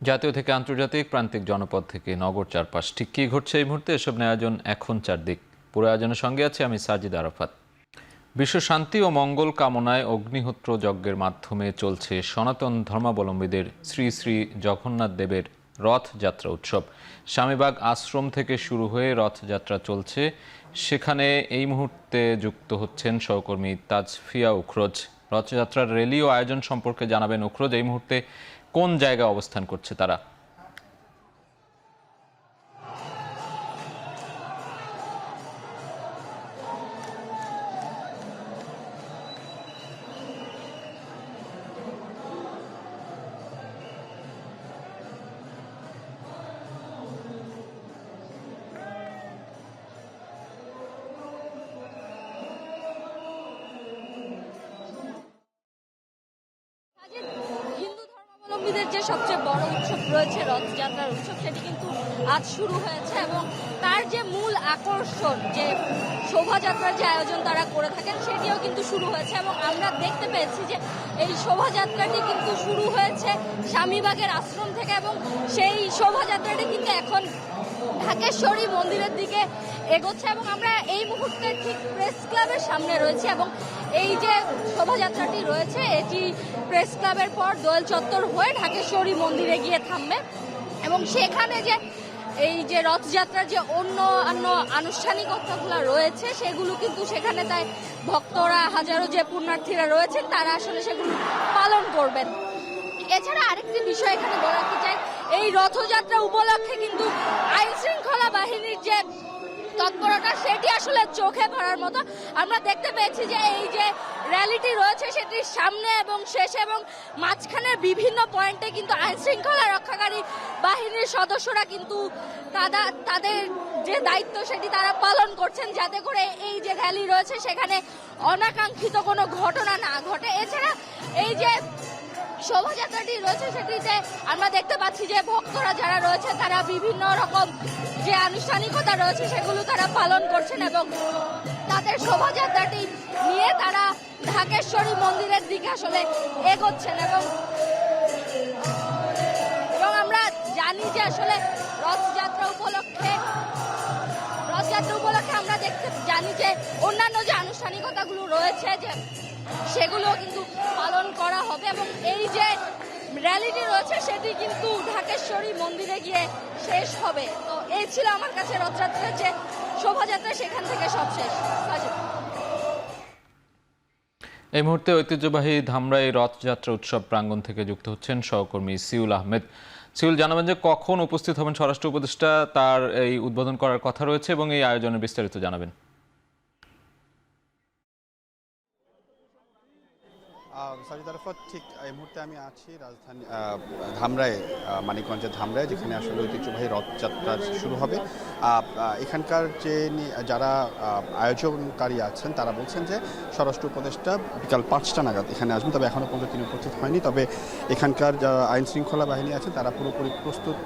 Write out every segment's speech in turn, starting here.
জাতীয় থেকে আন্তর্জাতিক, প্রান্তিক জনপদ থেকে নগর চারপাশ, ঠিক কী ঘটছে এই মুহূর্তে, এসব নিয়ে আয়োজন এখন চারদিক। পুরো আয়োজনের সঙ্গে আছে আমি সাজিদ আরাফাত। বিশ্ব শান্তি ও মঙ্গল কামনায় অগ্নিহোত্র যজ্ঞের মাধ্যমে চলছে সনাতন ধর্মাবলম্বীদের শ্রী শ্রী জগন্নাথ দেবের রথযাত্রা উৎসব। স্বামীবাগ আশ্রম থেকে শুরু হয়ে রথযাত্রা চলছে। সেখানে এই মুহূর্তে যুক্ত হচ্ছেন সহকর্মী তাজফিয়া উখরোজ। রথযাত্রার র্যালি ও আয়োজন সম্পর্কে জানাবেন উখরোজ। এই মুহূর্তে কোন জায়গায় অবস্থান করছে তারা? হিন্দু ধর্মাবলম্বীদের যে সবচেয়ে বড় উৎসব রয়েছে রথযাত্রার উৎসব, সেটি কিন্তু আজ শুরু হয়েছে এবং তার যে মূল আকর্ষণ, যে শোভাযাত্রার যে আয়োজন তারা করে থাকেন, সেটিও কিন্তু শুরু হয়েছে। এবং আমরা দেখতে পেয়েছি যে এই শোভাযাত্রাটি কিন্তু শুরু হয়েছে স্বামীবাগের আশ্রম থেকে এবং সেই শোভাযাত্রাটি কিন্তু এখন ঢাকেশ্বরী মন্দিরের দিকে এগোচ্ছে। এবং আমরা এই মুহূর্তে ঠিক প্রেস ক্লাবের সামনে রয়েছি এবং এই যে শোভাযাত্রাটি রয়েছে এটি প্রেস ক্লাবের পর দোয়েল চত্বর হয়ে ঢাকেশ্বরী মন্দিরে গিয়ে থামবে এবং সেখানে যে এই যে রথযাত্রার যে অন্য আনুষ্ঠানিকতাগুলো রয়েছে সেগুলো কিন্তু সেখানে তাই ভক্তরা, হাজারো যে পুণ্যার্থীরা রয়েছেন তারা আসলে সেগুলো পালন করবেন। এছাড়া আরেকটি বিষয় এখানে বলতে চাই, এই রথযাত্রা উপলক্ষে কিন্তু আইন শৃঙ্খলা বাহিনীর যে তৎপরতা সেটি আসলে চোখে পড়ার মতো। আমরা দেখতে পেয়েছি যে এই যে র্যালিটি রয়েছে সেটির সামনে এবং শেষে এবং মাঝখানের বিভিন্ন পয়েন্টে কিন্তু আইন শৃঙ্খলা রক্ষাকারী বাহিনীর সদস্যরা কিন্তু তাদের যে দায়িত্ব সেটি তারা পালন করছেন, যাতে করে এই যে র্যালি রয়েছে সেখানে অনাকাঙ্ক্ষিত কোনো ঘটনা না ঘটে। এছাড়া এই যে শোভাযাত্রাটি রয়েছে সেটিতে আমরা দেখতে পাচ্ছি যে ভক্তরা যারা রয়েছে তারা বিভিন্ন রকম যে আনুষ্ঠানিকতা রয়েছে সেগুলো তারা পালন করছেন এবং তাদের শোভাযাত্রাটি নিয়ে তারা ঢাকেশ্বরী মন্দিরের দিকে আসলে এগোচ্ছেন। এবং আমরা জানি যে আসলে রথযাত্রা উপলক্ষে আমরা জানি যে অন্যান্য যে আনুষ্ঠানিকতাগুলো রয়েছে যে সেগুলো কিন্তু পালন করা হবে এবং এই যে র্যালিটি রয়েছে সেটি কিন্তু ঢাকেশ্বরী মন্দিরে গিয়ে শেষ হবে। তো এই ছিল আমার কাছে রথযাত্রার যে শোভাযাত্রা, সেখান থেকে সব শেষ। এই মুহূর্তে ঐতিহ্যবাহী ধামরাই রথযাত্রা উৎসব প্রাঙ্গণ থেকে যুক্ত হচ্ছেন সহকর্মী সিউল আহমেদ। সিউল, জানাবেন যে কখন উপস্থিত হবেন স্বরাষ্ট্র উপদেষ্টা, তার এই উদ্বোধন করার কথা রয়েছে এবং এই আয়োজনের বিস্তারিত জানাবেন। সাজিদ আরাফাত, ঠিক এই মুহূর্তে আমি আছি রাজধানী ধামরাই, মানিকগঞ্জের ধামরাই, যেখানে আসলে ঐতিহ্যবাহী রথযাত্রা শুরু হবে। এখানকার যে যারা আয়োজনকারী আছেন তারা বলছেন যে স্বরাষ্ট্র উপদেষ্টা বিকাল 5টা নাগাদ এখানে আসবেন, তবে এখনও পর্যন্ত তিনি উপস্থিত হয়নি। তবে এখানকার যারা আইন শৃঙ্খলা বাহিনী আছেন তারা পুরোপুরি প্রস্তুত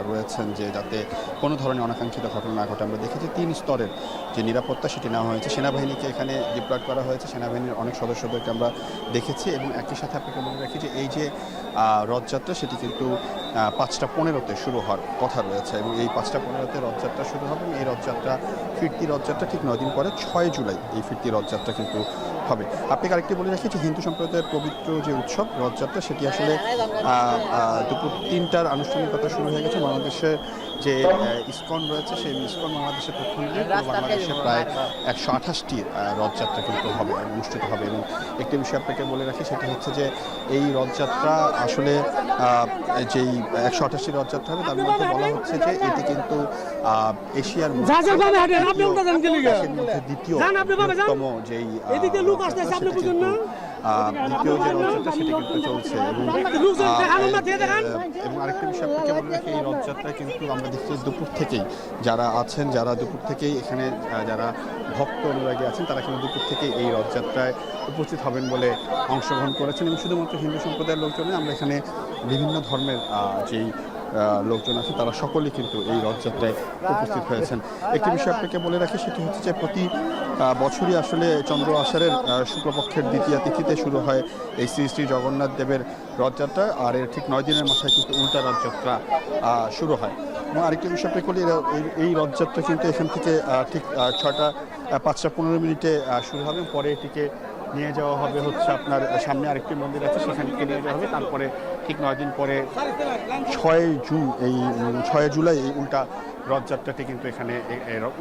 রয়েছেন যে যাতে কোনো ধরনের অনাকাঙ্ক্ষিত ঘটনা না ঘটে। আমরা দেখেছি 3 স্তরের যে নিরাপত্তা সেটি নেওয়া হয়েছে, সেনাবাহিনীকে এখানে ডিপ্লয়েড করা হয়েছে, সেনাবাহিনীর অনেক সদস্যদেরকে আমরা দেখেছি। এবং একই সাথে আপনাকে মনে রাখি যে এই যে রথযাত্রা সেটি কিন্তু 5টা 15-তে শুরু হওয়ার কথা রয়েছে এবং এই 5টা 15-তে রথযাত্রা শুরু হবে। এই রথযাত্রা, ফিরতি রথযাত্রা ঠিক 9 দিন পরে 6 জুলাই এই ফিরতি রথযাত্রা কিন্তু হবে। আপনাকে আরেকটি বলে রাখি যে হিন্দু সম্প্রদায়ের পবিত্র যে উৎসব রথযাত্রা সেটি আসলে দুপুর 3টার আনুষ্ঠানিকতা শুরু হয়ে গেছে। বাংলাদেশের যে ইসকন রয়েছে সেই ইসকন বাংলাদেশের পক্ষ নিয়ে বাংলাদেশে প্রায় 128টি রথযাত্রা কিন্তু হবে, অনুষ্ঠিত হবে। এবং একটি বিষয় আপনাকে বলে রাখি, সেটি হচ্ছে যে এই রথযাত্রা আসলে যেই 128টি রথযাত্রা হবে তার মধ্যে বলা হচ্ছে যে এটি কিন্তু এশিয়ার মধ্যে দ্বিতীয় বৃহত্তম যেই দ্বিতীয় যে রথযাত্রা সেটি কিন্তু চলছে। এবং আরেকটি বিষয় আপনাকে বলে রাখি, এই রথযাত্রায় কিন্তু আমরা দেখছি দুপুর থেকেই যারা আছেন, যারা দুপুর থেকেই এখানে যারা ভক্ত অনুরাগী আছেন তারা কিন্তু দুপুর থেকেই এই রথযাত্রায় উপস্থিত হবেন বলে অংশগ্রহণ করেছেন। এবং শুধুমাত্র হিন্দু সম্প্রদায়ের লোকজনে আমরা এখানে বিভিন্ন ধর্মের যেই লোকজন আছে তারা সকলেই কিন্তু এই রথযাত্রায় উপস্থিত হয়েছেন। একটি বিষয় আপনাকে বলে রাখি, সেটি হচ্ছে যে প্রতি বছরই আসলে চন্দ্র আষাঢ়ের শুক্লপক্ষের দ্বিতীয়া তিথিতে শুরু হয় এই শ্রী শ্রী জগন্নাথ দেবের রথযাত্রা, আর এর ঠিক 9 দিনের মাথায় কিন্তু উল্টা রথযাত্রা শুরু হয়। এবং আরেকটি বিষয় আপনাকে বলি, এই রথযাত্রা কিন্তু এখান থেকে ঠিক 5:15 শুরু হবে, পরে এটিকে নিয়ে যাওয়া হবে হচ্ছে আপনার সামনে আরেকটি মন্দির আছে, সেখানে নিয়ে যাওয়া হবে। তারপরে ঠিক 9 দিন পরে 6 জুলাই এই উল্টা রথযাত্রাটি কিন্তু এখানে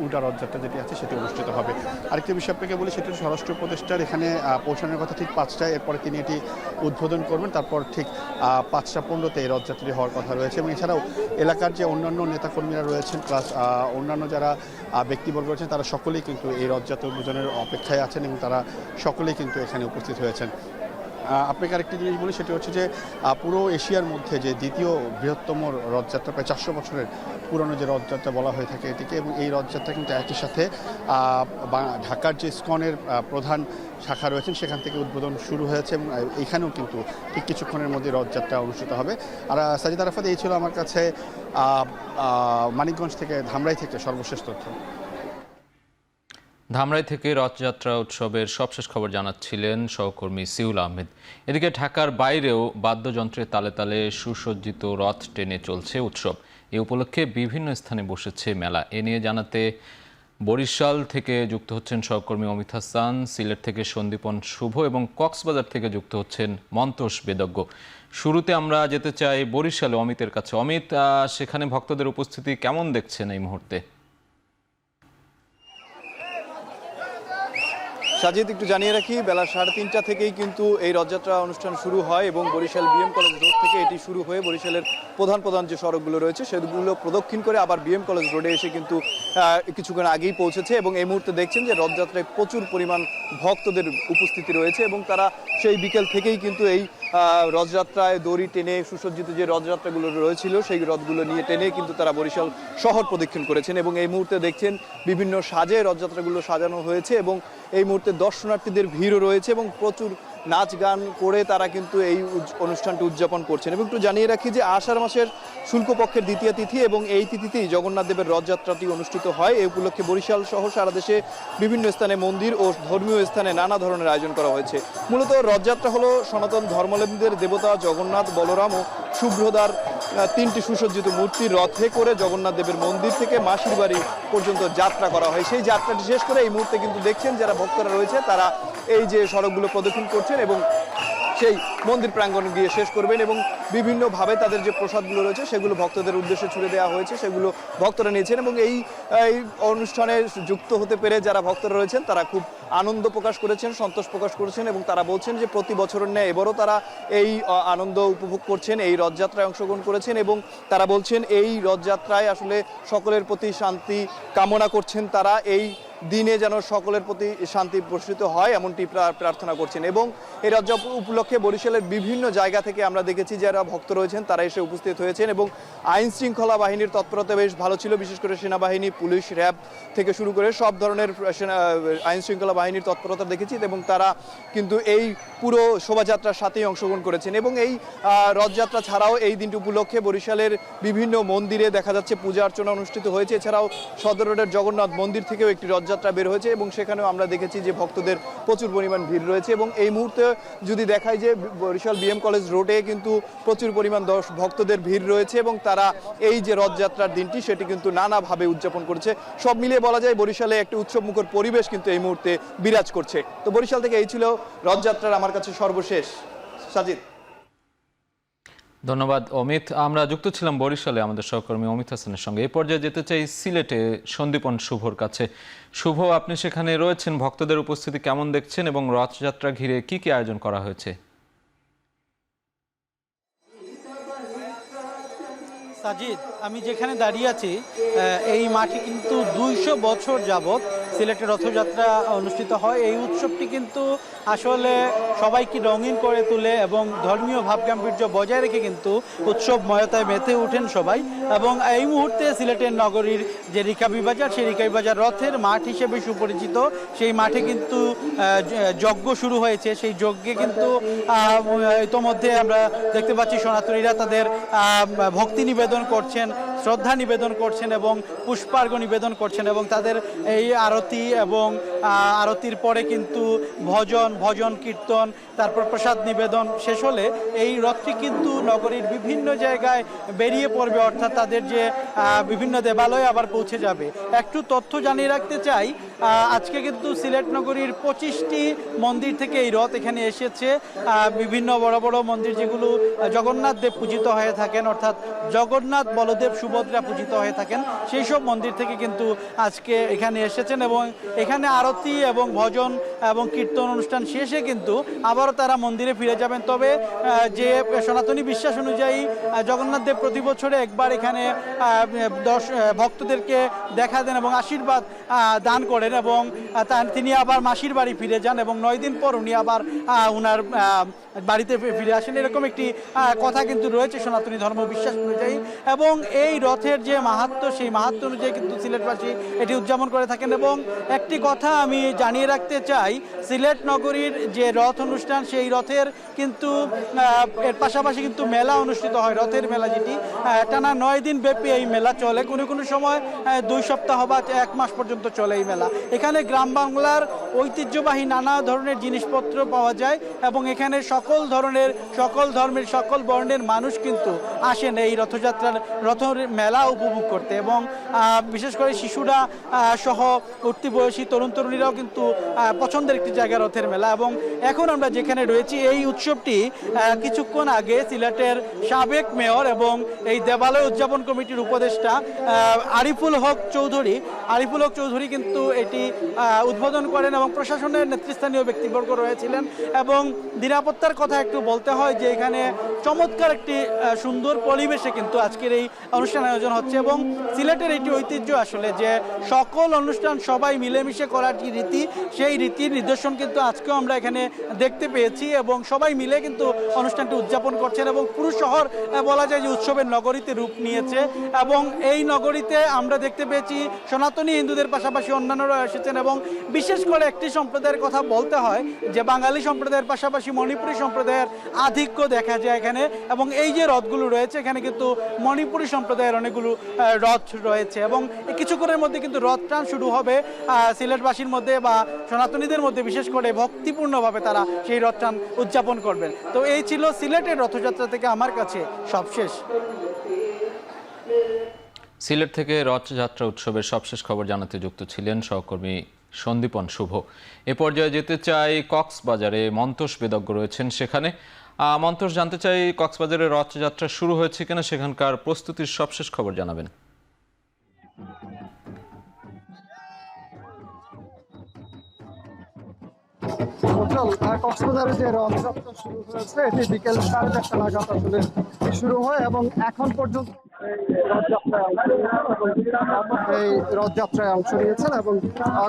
উল্টা রথযাত্রা যেটি আছে সেটি অনুষ্ঠিত হবে। আরেকটি বিষয় আপনাকে বলি, সেটি স্বরাষ্ট্র উপদেষ্টার এখানে পৌঁছানোর কথা ঠিক 5টায়, এরপরে তিনি এটি উদ্বোধন করবেন, তারপর ঠিক 5:15 এই রথযাত্রাটি হওয়ার কথা রয়েছে। এবং এছাড়াও এলাকার যে অন্যান্য নেতাকর্মীরা রয়েছেন প্লাস অন্যান্য যারা ব্যক্তিবর্গ রয়েছেন তারা সকলেই কিন্তু এই রথযাত্রা উদ্বোধনের অপেক্ষায় আছেন এবং তারা সকলেই কিন্তু এখানে উপস্থিত হয়েছেন। আপনাকে আরেকটি জিনিস বলি, সেটি হচ্ছে যে পুরো এশিয়ার মধ্যে যে দ্বিতীয় বৃহত্তম রথযাত্রা, প্রায় 400 বছরের পুরনো যে রথযাত্রা বলা হয়ে থাকে এটিকে, এবং এই রথযাত্রা কিন্তু একই সাথে ঢাকার যে ইসকনের প্রধান শাখা রয়েছেন সেখান থেকে উদ্বোধন শুরু হয়েছে এবং এখানেও কিন্তু ঠিক কিছুক্ষণের মধ্যে রথযাত্রা অনুষ্ঠিত হবে। আর সাজিদ আরাফাত, এই ছিল আমার কাছে মানিকগঞ্জ থেকে, ধামরাই থেকে সর্বশেষ তথ্য। ধামরাই থেকে রথযাত্রা উৎসবের সবশেষ খবর জানাচ্ছিলেন সহকর্মী সিউল আহমেদ। এদিকে ঢাকার বাইরেও বাদ্যযন্ত্রের তালে তালে সুসজ্জিত রথ টেনে চলছে উৎসব। এ উপলক্ষে বিভিন্ন স্থানে বসেছে মেলা। এ নিয়ে জানাতে বরিশাল থেকে যুক্ত হচ্ছেন সহকর্মী অমিত হাসান, সিলেট থেকে সন্দীপন শুভ এবং কক্সবাজার থেকে যুক্ত হচ্ছেন মন্তোষ বেদজ্ঞ। শুরুতে আমরা যেতে চাই বরিশালে অমিতের কাছে। অমিত, সেখানে ভক্তদের উপস্থিতি কেমন দেখছেন এই মুহূর্তে? সাজিদ, একটু জানিয়ে রাখি, বেলা 3:30 থেকেই কিন্তু এই রথযাত্রা অনুষ্ঠান শুরু হয় এবং বরিশাল বিএম কলেজ রোড থেকে এটি শুরু হয়ে বরিশালের প্রধান যে সড়কগুলো রয়েছে সেগুলো প্রদক্ষিণ করে আবার বিএম কলেজ রোডে এসে কিন্তু কিছুক্ষণ আগেই পৌঁছেছে। এবং এই মুহূর্তে দেখছেন যে রথযাত্রায় প্রচুর পরিমাণ ভক্তদের উপস্থিতি রয়েছে এবং তারা সেই বিকেল থেকেই কিন্তু এই রথযাত্রায় দড়ি টেনে সুসজ্জিত যে রথযাত্রাগুলো রয়েছিল সেই রথগুলো নিয়ে টেনে কিন্তু তারা বরিশাল শহর প্রদক্ষিণ করেছেন। এবং এই মুহূর্তে দেখছেন বিভিন্ন সাজে রথযাত্রাগুলো সাজানো হয়েছে এবং এই মুহূর্তে দর্শনার্থীদের ভিড়ও রয়েছে এবং প্রচুর নাচ গান করে তারা কিন্তু এই অনুষ্ঠানটি উদযাপন করছেন। এবং একটু জানিয়ে রাখি যে আষাঢ় মাসের শুল্কপক্ষের দ্বিতীয় তিথি এবং এই তিথিতেই জগন্নাথ দেবের রথযাত্রাটি অনুষ্ঠিত হয়। এই উপলক্ষে বরিশাল সহ সারা দেশে বিভিন্ন স্থানে মন্দির ও ধর্মীয় স্থানে নানা ধরনের আয়োজন করা হয়েছে। মূলত রথযাত্রা হলো সনাতন ধর্মাবলম্বীদের দেবতা জগন্নাথ, বলরাম ও শুভ্রদার 3টি সুসজ্জিত মূর্তির রথে করে জগন্নাথ দেবের মন্দির থেকে মাসির বাড়ি পর্যন্ত যাত্রা করা হয়। সেই যাত্রাটি শেষ করে এই মুহূর্তে কিন্তু দেখছেন যারা ভক্তরা রয়েছে তারা এই যে সড়কগুলো প্রদক্ষিণ করছেন এবং সেই মন্দির প্রাঙ্গণে গিয়ে শেষ করবেন এবং বিভিন্নভাবে তাদের যে প্রসাদগুলো রয়েছে সেগুলো ভক্তদের উদ্দেশ্যে ছুড়ে দেওয়া হয়েছে, সেগুলো ভক্তরা নিয়েছেন। এবং এই অনুষ্ঠানে যুক্ত হতে পেরে যারা ভক্তরা রয়েছেন তারা খুব আনন্দ প্রকাশ করেছেন, সন্তোষ প্রকাশ করেছেন এবং তারা বলছেন যে প্রতি বছরের ন্যায় এবারও তারা এই আনন্দ উপভোগ করছেন, এই রথযাত্রায় অংশগ্রহণ করেছেন এবং তারা বলছেন এই রথযাত্রায় আসলে সকলের প্রতি শান্তি কামনা করছেন। তারা এই দিনে যেন সকলের প্রতি শান্তি বর্ষিত হয় এমনটি প্রার্থনা করছেন। এবং এই রথযাত্রা উপলক্ষে বরিশালের বিভিন্ন জায়গা থেকে আমরা দেখেছি যারা ভক্ত রয়েছেন তারা এসে উপস্থিত হয়েছেন এবং আইন শৃঙ্খলা বাহিনীর তৎপরতা বেশ ভালো ছিল, বিশেষ করে সেনাবাহিনী, পুলিশ, র্যাব থেকে শুরু করে সব ধরনের আইন শৃঙ্খলা বাহিনীর তৎপরতা দেখেছি এবং তারা কিন্তু এই পুরো শোভাযাত্রার সাথেই অংশগ্রহণ করেছেন। এবং এই রথযাত্রা ছাড়াও এই দিনটি উপলক্ষে বরিশালের বিভিন্ন মন্দিরে দেখা যাচ্ছে পূজা অর্চনা অনুষ্ঠিত হয়েছে। এছাড়াও সদর রোডের জগন্নাথ মন্দির থেকেও একটি রথযাত্রা বের হয়েছে এবং সেখানেও আমরা দেখেছি যে ভক্তদের প্রচুর পরিমাণ ভিড় রয়েছে। এবং এই মুহূর্তে যদি দেখায় যে বরিশাল বিএম কলেজ রোডে কিন্তু প্রচুর পরিমাণ ভক্তদের ভিড় রয়েছে এবং তারা এই যে রথযাত্রার দিনটি সেটি কিন্তু নানাভাবে উদযাপন করছে। সব মিলিয়ে বলা যায় বরিশালে একটি উৎসবমুখর পরিবেশ কিন্তু এই মুহূর্তে বিরাজ করছে। তো বরিশাল থেকে এই ছিল রথযাত্রার আমার কাছে সর্বশেষ। সাজিদ, ধন্যবাদ অমিত। আমরা যুক্ত ছিলাম বরিশালে আমাদের সহকর্মী অমিত হাসানের সঙ্গে। এই পর্যায়ে যেতে চাই সিলেটে সন্দীপন শুভর কাছে। শুভ, আপনি সেখানে রয়েছেন, ভক্তদের উপস্থিতি কেমন দেখছেন এবং রথযাত্রা ঘিরে কি কি আয়োজন করা হয়েছে? সাজিদ, আমি যেখানে দাঁড়িয়ে আছি এই মাঠে কিন্তু 200 বছর যাবৎ সিলেটের রথযাত্রা অনুষ্ঠিত হয়। এই উৎসবটি কিন্তু আসলে সবাইকে রঙিন করে তোলে এবং ধর্মীয় ভাবগাম্ভীর্য বজায় রেখে কিন্তু উৎসবময়তায় মেতে ওঠেন সবাই। এবং এই মুহূর্তে সিলেটের নগরীর যে রিকাবি বাজার, সেই রিকাবি বাজার রথের মাঠ হিসেবে সুপরিচিত। সেই মাঠে কিন্তু যজ্ঞ শুরু হয়েছে। সেই যজ্ঞে কিন্তু ইতোমধ্যে আমরা দেখতে পাচ্ছি সনাতনীরা তাদের ভক্তি নিবেদন করছেন, শ্রদ্ধা নিবেদন করছেন এবং পুষ্পার্ঘ্য নিবেদন করছেন এবং তাদের এই আরতি এবং আরতির পরে কিন্তু ভজন কীর্তন, তারপর প্রসাদ নিবেদন শেষ হলে এই রথটি কিন্তু নগরীর বিভিন্ন জায়গায় বেরিয়ে পড়বে, অর্থাৎ তাদের যে বিভিন্ন দেবালয়ে আবার পৌঁছে যাবে। একটু তথ্য জানিয়ে রাখতে চাই, আজকে কিন্তু সিলেট নগরীর 25টি মন্দির থেকে এই রথ এখানে এসেছে। বিভিন্ন বড় বড় মন্দির যেগুলো জগন্নাথ দেব পূজিত হয়ে থাকেন, অর্থাৎ জগন্নাথ বলদেব সুভদ্রা পূজিত হয়ে থাকেন, সেই সব মন্দির থেকে কিন্তু আজকে এখানে এসেছেন এবং এখানে আরতি এবং ভজন এবং কীর্তন অনুষ্ঠান শেষে কিন্তু আবারও তারা মন্দিরে ফিরে যাবেন। তবে যে সনাতনী বিশ্বাস অনুযায়ী জগন্নাথ দেব প্রতি বছরে একবার এখানে ভক্তদেরকে দেখা দেন এবং আশীর্বাদ দান করেন এবং তিনি আবার মাসির বাড়ি ফিরে যান এবং 9 দিন পর উনি আবার উনার বাড়িতে ফিরে আসেন। এরকম একটি কথা কিন্তু রয়েছে সনাতনী ধর্ম বিশ্বাস অনুযায়ী। এবং এই রথের যে মাহাত্ম্য, সেই মাহাত্ম্য অনুযায়ী কিন্তু সিলেটবাসী এটি উদযাপন করে থাকেন। এবং একটি কথা আমি জানিয়ে রাখতে চাই, সিলেট নগরীর যে রথ অনুষ্ঠান, সেই রথের কিন্তু এর পাশাপাশি কিন্তু মেলা অনুষ্ঠিত হয়, রথের মেলা, যেটি টানা 9 দিন ব্যাপী এই মেলা চলে। কোনো কোনো সময় 2 সপ্তাহ বা 1 মাস পর্যন্ত চলে এই মেলা। এখানে গ্রাম বাংলার ঐতিহ্যবাহী নানা ধরনের জিনিসপত্র পাওয়া যায় এবং এখানে সকল ধর্মের সকল বর্ণের মানুষ কিন্তু আসেন এই রথের মেলা উপভোগ করতে। এবং বিশেষ করে শিশুরা সহ উঠতি বয়সী তরুণীরাও কিন্তু পছন্দের একটি জায়গা রথের মেলা। এবং এখন আমরা যেখানে রয়েছি, এই উৎসবটি কিছুক্ষণ আগে সিলেটের সাবেক মেয়র এবং এই দেবালয় উদযাপন কমিটির উপদেষ্টা আরিফুল হক চৌধুরী কিন্তু এটি উদ্বোধন করেন এবং প্রশাসনের নেতৃস্থানীয় ব্যক্তিবর্গ রয়েছিলেন। এবং নিরাপত্তার কথা একটু বলতে হয় যে এখানে চমৎকার একটি সুন্দর পরিবেশে কিন্তু আজকের এই অনুষ্ঠান আয়োজন হচ্ছে। এবং সিলেটের একটি ঐতিহ্য আসলে যে সকল অনুষ্ঠান সবাই মিলেমিশে করার যে রীতি, সেই রীতির নিদর্শন কিন্তু আজকেও আমরা এখানে দেখতে পেয়েছি এবং সবাই মিলে কিন্তু অনুষ্ঠানটি উদযাপন করছেন। এবং পুরো শহর বলা যায় যে উৎসবের নগরীতে রূপ নিয়েছে। এবং এই নগরীতে আমরা দেখতে পেয়েছি সনাতনী হিন্দুদের পাশাপাশি অন্যান্যরা এসেছেন এবং বিশেষ করে একটি সম্প্রদায়ের কথা বলতে হয় যে বাঙালি সম্প্রদায়ের পাশাপাশি মণিপুরী সম্প্রদায়ের আধিক্য দেখা যায় এখানে। এবং এই যে রথগুলো রয়েছে, এখানে কিন্তু মণিপুরী সম্প্রদায়ের অনেকগুলো রথ রয়েছে এবং কিছুক্ষণের মধ্যে কিন্তু রথ টান শুরু হবে সিলেটবাসীর মধ্যে বা সনাতনীদের মধ্যে, বিশেষ করে ভক্তিপূর্ণভাবে তারা সেই রথ টান উদযাপন করবেন। তো এই ছিল সিলেটের রথযাত্রা থেকে আমার কাছে সবশেষ। সিলেট থেকে রথযাত্রা উৎসবের সবশেষ খবর জানাতে যুক্ত ছিলেন সহকর্মী সন্দীপন শুভ। এ পর্যায়ে যেতে চাই কক্সবাজারে, মন্তোষ বেদজ্ঞ রয়েছেন সেখানে। মন্তোষ, জানতে চাই কক্সবাজারে রথযাত্রা শুরু হয়েছে কিনা, সেখানকার প্রস্তুতির সবশেষ খবর জানাবেন। কক্সবাজারে যে রথযাত্রা শুরু হয়েছে, এটি বিকেল 4:30 নাগাদ আসলে শুরু হয় এবং এখন পর্যন্ত এই রথযাত্রায় অংশ নিয়েছেন। এবং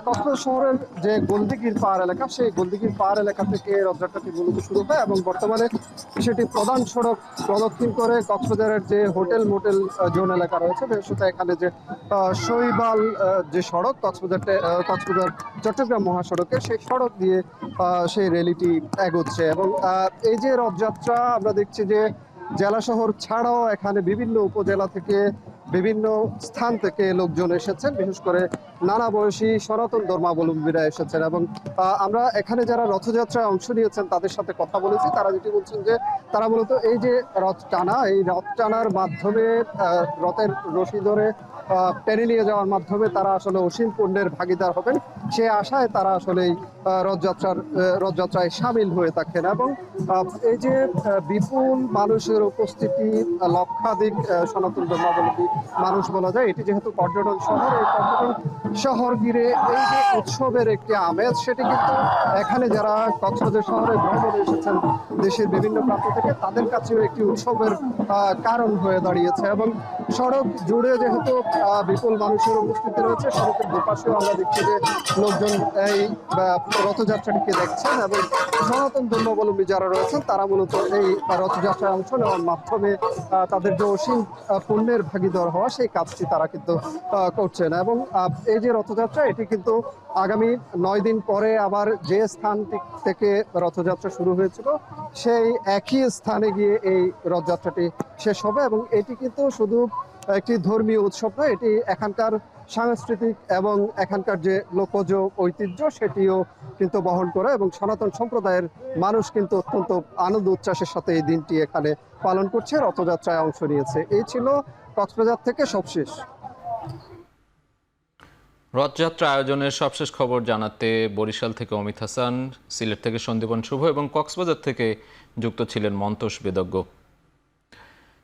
কক্সবাজার শহরের যে গোলদিঘির পাড় এলাকা, সেই গোলদিঘির পাড় এলাকা থেকে রথযাত্রাটি মূলত শুরু হয় এবং বর্তমানে সেটি প্রধান সড়ক প্রদক্ষিণ করে কক্সবাজারের যে হোটেল মোটেল জোন এলাকা রয়েছে, বিশেষত এখানে যে শৈবাল যে সড়ক কক্সবাজার চট্টগ্রাম মহাসড়কে, সেই সড়ক দিয়ে সেই র্যালিটি এগোচ্ছে। এবং এই যে রথযাত্রা আমরা দেখছি যে জেলা শহর ছাড়াও এখানে বিভিন্ন উপজেলা থেকে, বিভিন্ন স্থান থেকে লোকজন এসেছেন, বিশেষ করে নানা বয়সী সনাতন ধর্মাবলম্বীরা এসেছেন। এবং আমরা এখানে যারা রথযাত্রায় অংশ নিয়েছেন তাদের সাথে কথা বলেছি। তারা যেটি বলছেন যে তারা মূলত এই যে রথ টানার মাধ্যমে, রথের রশি ধরে টেনে নিয়ে যাওয়ার মাধ্যমে তারা আসলে অসীম পুণ্যের ভাগিদার হবেন, সে আশায় তারা আসলে রথযাত্রায় সামিল হয়ে থাকেন। এবং এই যে বিপুল মানুষের উপস্থিতি, লক্ষাধিক সনাতন ধর্মাবলম্বী মানুষ বলা যায়, এটি যেহেতু পর্যটন শহর, এই পর্যটন শহর ঘিরে এই যে উৎসবের একটি আমেজ, সেটি কিন্তু এখানে যারা কক্সবাজার শহরে ভ্রমণে এসেছেন দেশের বিভিন্ন প্রান্ত থেকে, তাদের কাছেও একটি উৎসবের কারণ হয়ে দাঁড়িয়েছে। এবং সড়ক জুড়ে যেহেতু বিপুল মানুষের উপস্থিতি রয়েছে, সড়কের দুপাশেও আমরা দেখছি যে লোকজন এই রথযাত্রাটিকে দেখছেন এবং সনাতন ধর্মাবলম্বী যারা রয়েছেন তারা মূলত এই রথযাত্রায় অংশ নেওয়ার মাধ্যমে তাদের যে অসীম পুণ্যের ভাগীদার হওয়া সেই কাজটি তারা কিন্তু করছেন। এবং এই যে রথযাত্রা, এটি কিন্তু আগামী 9 দিন পরে আবার যে স্থান থেকে রথযাত্রা শুরু হয়েছিল সেই একই স্থানে গিয়ে এই রথযাত্রাটি শেষ হবে। এবং এটি কিন্তু শুধু একটি ধর্মীয় উৎসব নয়, এটি এখানকার সাংস্কৃতিক এবং এখানকার যে লোকজ ঐতিহ্য সেটিও কিন্তু বহন করে। এবং সনাতন সম্প্রদায়ের মানুষ কিন্তু অত্যন্ত আনন্দ উচ্ছ্বাসের সাথে এই দিনটি এখানে পালন করছে, রথযাত্রায় অংশ নিয়েছে। এই ছিল কক্সবাজার থেকে সবশেষ। রথযাত্রা আয়োজনের সবশেষ খবর জানাতে বরিশাল থেকে অমিত হাসান, সিলেট থেকে সন্দীপন শুভ এবং কক্সবাজার থেকে যুক্ত ছিলেন মন্তোষ বেদজ্ঞ।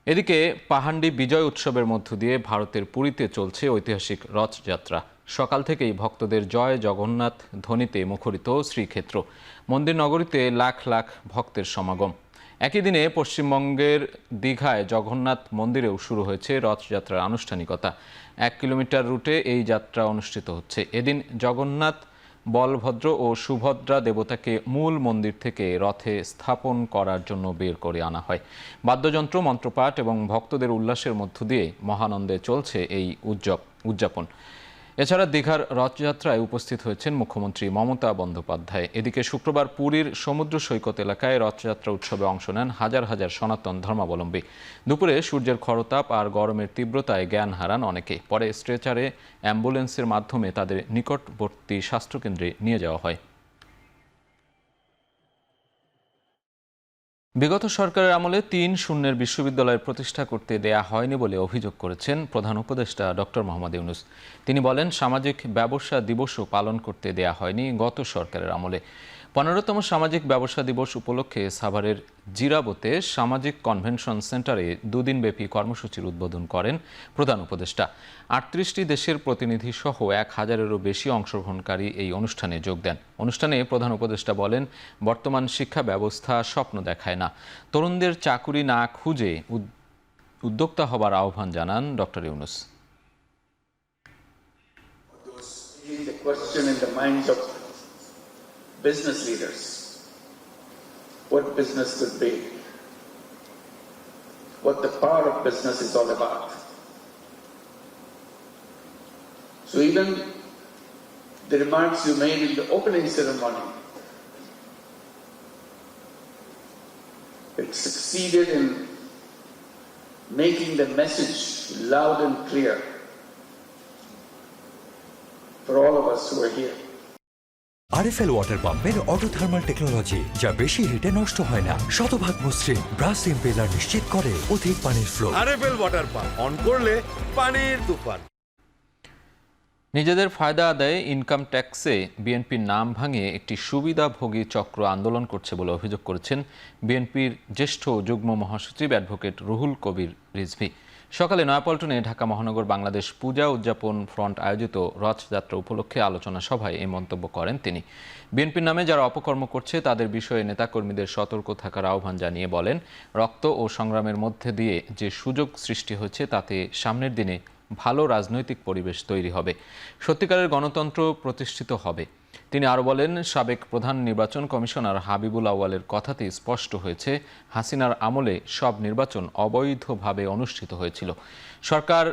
এদিকে পাহান্ডি বিজয় উৎসবের মধ্য দিয়ে ভারতের পুরীতে চলছে ঐতিহাসিক রথযাত্রা। সকাল থেকেই ভক্তদের জয় জগন্নাথ ধ্বনিতে মুখরিত শ্রীক্ষেত্র। মন্দির নগরীতে লাখ লাখ ভক্তের সমাগম। একই দিনে পশ্চিমবঙ্গের দীঘায় জগন্নাথ মন্দিরেও শুরু হয়েছে রথযাত্রার আনুষ্ঠানিকতা। 1 কিলোমিটার রুটে এই যাত্রা অনুষ্ঠিত হচ্ছে। এদিন জগন্নাথ, বলভদ্র ও সুভদ্রা দেবতাকে মূল মন্দির থেকে রথে স্থাপন করার জন্য বের করে আনা হয়। বাদ্যযন্ত্র, মন্ত্রপাঠ এবং ভক্তদের উল্লাসের মধ্য দিয়ে মহানন্দে চলছে এই উদযাপন। এছাড়া দীঘার রথযাত্রায় উপস্থিত হয়েছেন মুখ্যমন্ত্রী মমতা বন্দ্যোপাধ্যায়। এদিকে শুক্রবার পুরীর সমুদ্র সৈকত এলাকায় রথযাত্রা উৎসবে অংশ নেন হাজার হাজার সনাতন ধর্মাবলম্বী। দুপুরে সূর্যের খরতাপ আর গরমের তীব্রতায় জ্ঞান হারান অনেকে। পরে স্ট্রেচারে অ্যাম্বুলেন্সের মাধ্যমে তাদের নিকটবর্তী স্বাস্থ্যকেন্দ্রে নিয়ে যাওয়া হয়। বিগত সরকারের আমলে ৩-০ বিশ্ববিদ্যালয় প্রতিষ্ঠা করতে দেয়া হয়নি বলে অভিযোগ করেছেন প্রধান উপদেষ্টা ডক্টর মোহাম্মদ ইউনূস। তিনি বলেন, সামাজিক ব্যবসা দিবসও পালন করতে দেয়া হয়নি গত সরকারের আমলে। 15তম সামাজিক ব্যবসা দিবস উপলক্ষে সাভারের জিরাবোতে সামাজিক কনভেনশন সেন্টারে 2 দিনব্যাপী কর্মসূচির উদ্বোধন করেন প্রধান উপদেষ্টা। 38টি দেশের প্রতিনিধি সহ 1000-এরও বেশি অংশগ্রহণকারী এই অনুষ্ঠানে যোগ দেন। অনুষ্ঠানে প্রধান উপদেষ্টা বলেন, বর্তমান শিক্ষা ব্যবস্থা স্বপ্ন দেখায় না, তরুণদের চাকুরি না খুঁজে উদ্যোক্তা হবার আহ্বান জানান doctor Yunus. Business leaders, what business could be, what the power of business is all about. So even the remarks you made in the opening ceremony, it succeeded in making the message loud and clear for all of us who are here. RFL water পাম্পের auto thermal technology, যা বেশি হিটে নষ্ট হয় না, শতভাগ মসৃণ, brush impeller নিশ্চিত করে অধিক পানির flow. RFL water pump on করলে পানির তুফান। নিজেদের ফায়দা আদায়ে ইনকাম ট্যাক্সে বিএনপির নাম ভাঙিয়ে একটি সুবিধাভোগী চক্র আন্দোলন করছে বলে অভিযোগ করেছেন বিএনপির জ্যেষ্ঠ যুগ্ম মহাসচিব অ্যাডভোকেট রুহুল কবির রিজভী। সকালে নয়াপল্টনে ঢাকা মহানগর বাংলাদেশ পূজা উদযাপন ফ্রন্ট আয়োজিত রথযাত্রা উপলক্ষে আলোচনা সভায় এই মন্তব্য করেন তিনি। বিএনপির নামে যারা অপকর্ম করছে তাদের বিষয়ে নেতাকর্মীদের সতর্ক থাকার আহ্বান জানিয়ে বলেন, রক্ত ও সংগ্রামের মধ্যে দিয়ে যে সুযোগ সৃষ্টি হয়েছে তাতে সামনের দিনে ভালো রাজনৈতিক পরিবেশ তৈরি হবে, সত্যিকারের গণতন্ত্র প্রতিষ্ঠিত হবে। তিনি আরও বলেন, সাবেক প্রধান নির্বাচন কমিশনার হাবিবুল আউয়ালের কথাতেই স্পষ্ট হয়েছে, হাসিনার আমলে সব নির্বাচন অবৈধভাবে অনুষ্ঠিত হয়েছিল। সরকার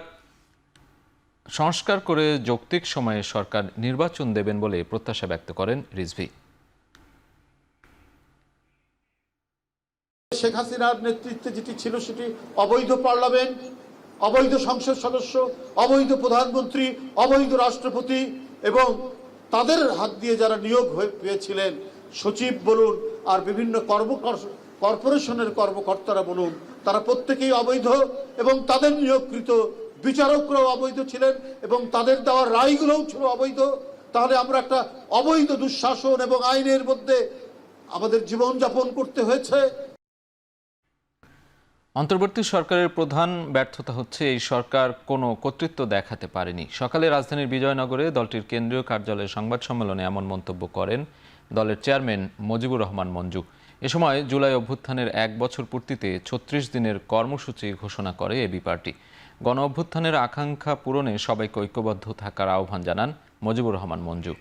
সংস্কার করে যৌক্তিক সময়ে সরকার নির্বাচন দেবেন বলে প্রত্যাশা ব্যক্ত করেন রিজভী। শেখ হাসিনার নেতৃত্বে যেটি ছিল সেটি অবৈধ পার্লামেন্ট, অবৈধ সংসদ সদস্য, অবৈধ প্রধানমন্ত্রী, অবৈধ রাষ্ট্রপতি এবং তাদের হাত দিয়ে যারা নিয়োগ পেয়েছিলেন, সচিব বলুন আর বিভিন্ন কর্পোরেশনের কর্মকর্তারা বলুন, তারা প্রত্যেকেই অবৈধ এবং তাদের নিয়োগকৃত বিচারকরাও অবৈধ ছিলেন এবং তাদের দেওয়া রায়গুলোও ছিল অবৈধ। তাহলে আমরা একটা অবৈধ দুঃশাসন এবং আইনের মধ্যে আমাদের জীবনযাপন করতে হয়েছে। অন্তর্বর্তী সরকারের প্রধান ব্যর্থতা হচ্ছে এই সরকার কোনো কর্তৃত্ব দেখাতে পারেনি। সকালে রাজধানীর বিজয়নগরে দলটির কেন্দ্রীয় কার্যালয়ে সংবাদ সম্মেলনে এমন মন্তব্য করেন দলের চেয়ারম্যান মুজিবুর রহমান মঞ্জু। এ সময় জুলাই অভ্যুত্থানের ১ বছর পূর্তিতে ৩৬ দিনের কর্মসূচি ঘোষণা করে এবি পার্টি। গণ অভ্যুত্থানের আকাঙ্ক্ষা পূরণে সবাইকে ঐক্যবদ্ধ থাকার আহ্বান জানান মুজিবুর রহমান মঞ্জু।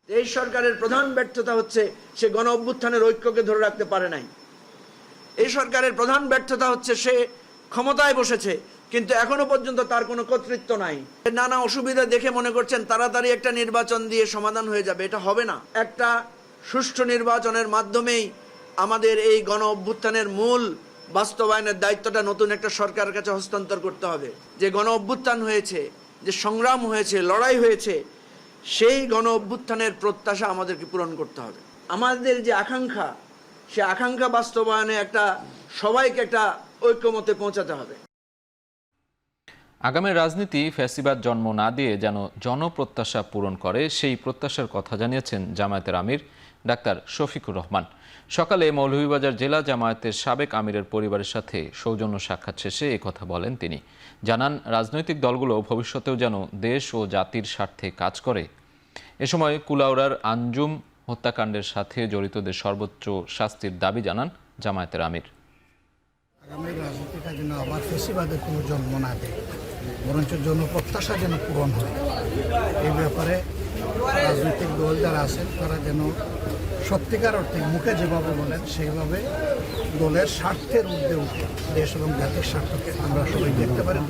এই সরকারের প্রধান ব্যর্থতা হচ্ছে সে গণ অভ্যুত্থানের ঐক্যকে ধরে রাখতে পারে নাই। এই সরকারের প্রধান ব্যর্থতা হচ্ছে সে ক্ষমতায় বসেছে কিন্তু এখনো পর্যন্ত তার কোনো কর্তৃত্ব নাই। নানা অসুবিধা দেখে মনে করছেন তাড়াতাড়ি একটা নির্বাচন দিয়ে সমাধান হয়ে যাবে, এটা হবে না। একটা সুষ্ঠু নির্বাচনের মাধ্যমেই আমাদের এই গণ অভ্যুত্থানের মূল বাস্তবায়নের দায়িত্বটা নতুন একটা সরকারের কাছে হস্তান্তর করতে হবে। যে গণ অভ্যুত্থান হয়েছে, যে সংগ্রাম হয়েছে, লড়াই হয়েছে, সেই গণ অভ্যুত্থানের প্রত্যাশা আমাদেরকে পূরণ করতে হবে। আমাদের যে আকাঙ্ক্ষা, সে আকাঙ্ক্ষা বাস্তবায়নে একটা সবাইকে একটা ঐক্যমতে পৌঁছাতে হবে। আগামী রাজনীতি ফ্যাসিবাদ জন্ম না দিয়ে যেন জনপ্রত্যাশা পূরণ করে, সেই প্রত্যাশার কথা জানিয়েছেন জামায়াতের আমির ডাক্তার শফিকুর রহমান। সকালে মৌলভীবাজার জেলা জামায়াতের সাবেক আমিরের পরিবারের সাথে সৌজন্য সাক্ষাৎ শেষে কথা বলেন তিনি। জানান, রাজনৈতিক দলগুলো ভবিষ্যতেও যেন দেশ ও জাতির স্বার্থে কাজ করে। এ সময় কুলাউড়ার আঞ্জুম হত্যাকাণ্ডের সাথে জড়িতদের সর্বোচ্চ শাস্তির দাবি জানান জামায়াতের আমির। আগামী রাজনীতিটা যেন আবার ফেসিবাদের কোনো জন্ম না দেয়, বরঞ্চ জনপ্রত্যাশা যেন পূরণ হয়। এই ব্যাপারে রাজনৈতিক দল যারা আছেন তারা যেন সত্যিকার অর্থে মুখে যেভাবে বলেন সেইভাবে দলের স্বার্থের ঊর্ধ্বে উঠে দেশ এবং জাতির স্বার্থকে আমরা সবাই দেখতে পারি।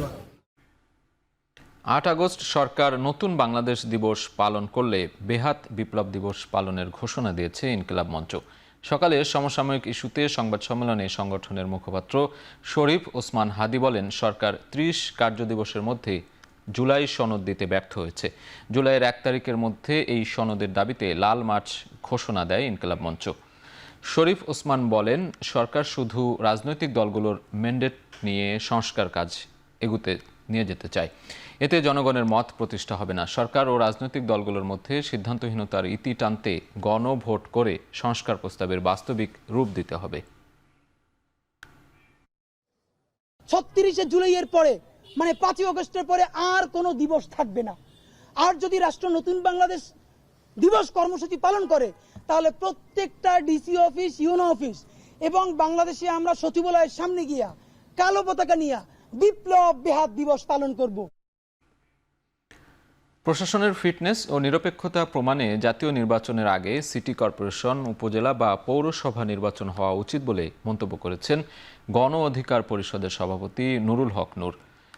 ৮ আগস্ট সরকার নতুন বাংলাদেশ দিবস পালন করলে বেহাত বিপ্লব দিবস পালনের ঘোষণা দিয়েছে ইনকিলাব মঞ্চ। সকালে সমসাময়িক ইস্যুতে সংবাদ সম্মেলনে সংগঠনের মুখপাত্র শরীফ ওসমান হাদি বলেন, সরকার ৩০ কার্যদিবসের মধ্যে জুলাই সনদ দিতে ব্যর্থ হয়েছে। জুলাইয়ের ১ তারিখের মধ্যে এই সনদের দাবিতে লাল মার্চ ঘোষণা দেয় ইনকিলাব মঞ্চ। শরীফ ওসমান বলেন, সরকার শুধু রাজনৈতিক দলগুলোর ম্যান্ডেট নিয়ে সংস্কার কাজ এগুতে নিয়ে যেতে চায়। এতে জনগণের মত প্রতিষ্ঠা হবে না। সরকার ও রাজনৈতিক দলগুলোর মধ্যে সিদ্ধান্তহীনতার ইতি টানতে গণভোট করে সংস্কার প্রস্তাবের বাস্তবিক রূপ দিতে হবে। ৩৬শে জুলাইয়ের পরে মানে ৫ই আগস্টের পরে আর কোনো দিবস থাকবে না। আর যদি রাষ্ট্র নতুন বাংলাদেশ দিবস কর্মসূচি পালন করে তাহলে প্রত্যেকটা ডিসি অফিস, ইউনো অফিস এবং বাংলাদেশে আমরা সচিবালয়ের সামনে গিয়া কালো পতাকা নিয়ে বিপ্লব বেহাত দিবস পালন করব। প্রশাসনের ফিটনেস ও নিরপেক্ষতা প্রমাণে জাতীয় নির্বাচনের আগে সিটি কর্পোরেশন, উপজেলা বা পৌরসভা নির্বাচন হওয়া উচিত বলে মন্তব্য করেছেন গণ অধিকার পরিষদের সভাপতি নুরুল হক নূর।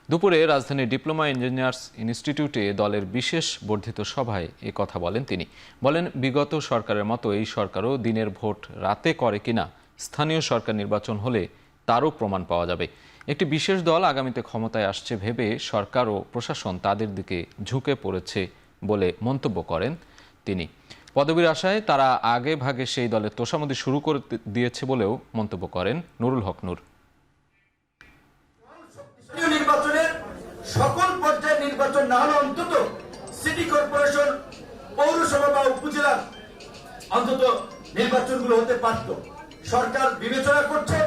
দুপুরে রাজধানীর ডিপ্লোমা ইঞ্জিনিয়ার্স ইনস্টিটিউটে দলের বিশেষ বর্ধিত সভায় এ কথা বলেন তিনি। বলেন, বিগত সরকারের মতো এই সরকারও দিনের ভোট রাতে করে কিনা স্থানীয় সরকার নির্বাচন হলে তারও প্রমাণ পাওয়া যাবে। একটি বিশেষ দল আগামীতে ক্ষমতায় আসছে ভেবে সরকার ও প্রশাসন তাদের দিকে ঝুঁকে পড়েছে বলে মন্তব্য করেন তিনি। পদবীর আশায় তারা আগে ভাগে সেই দলের তোষামোদী শুরু করে দিয়েছে বলেও মন্তব্য করেন নুরুল হক নূর। নির্বাচনের সকল পর্যায়ে নির্বাচন না হলে অন্তত সিটি কর্পোরেশন, পৌরসভা বা উপজেলার অন্তত নির্বাচনগুলো হতে পারত। সরকার বিবেচনা করছে,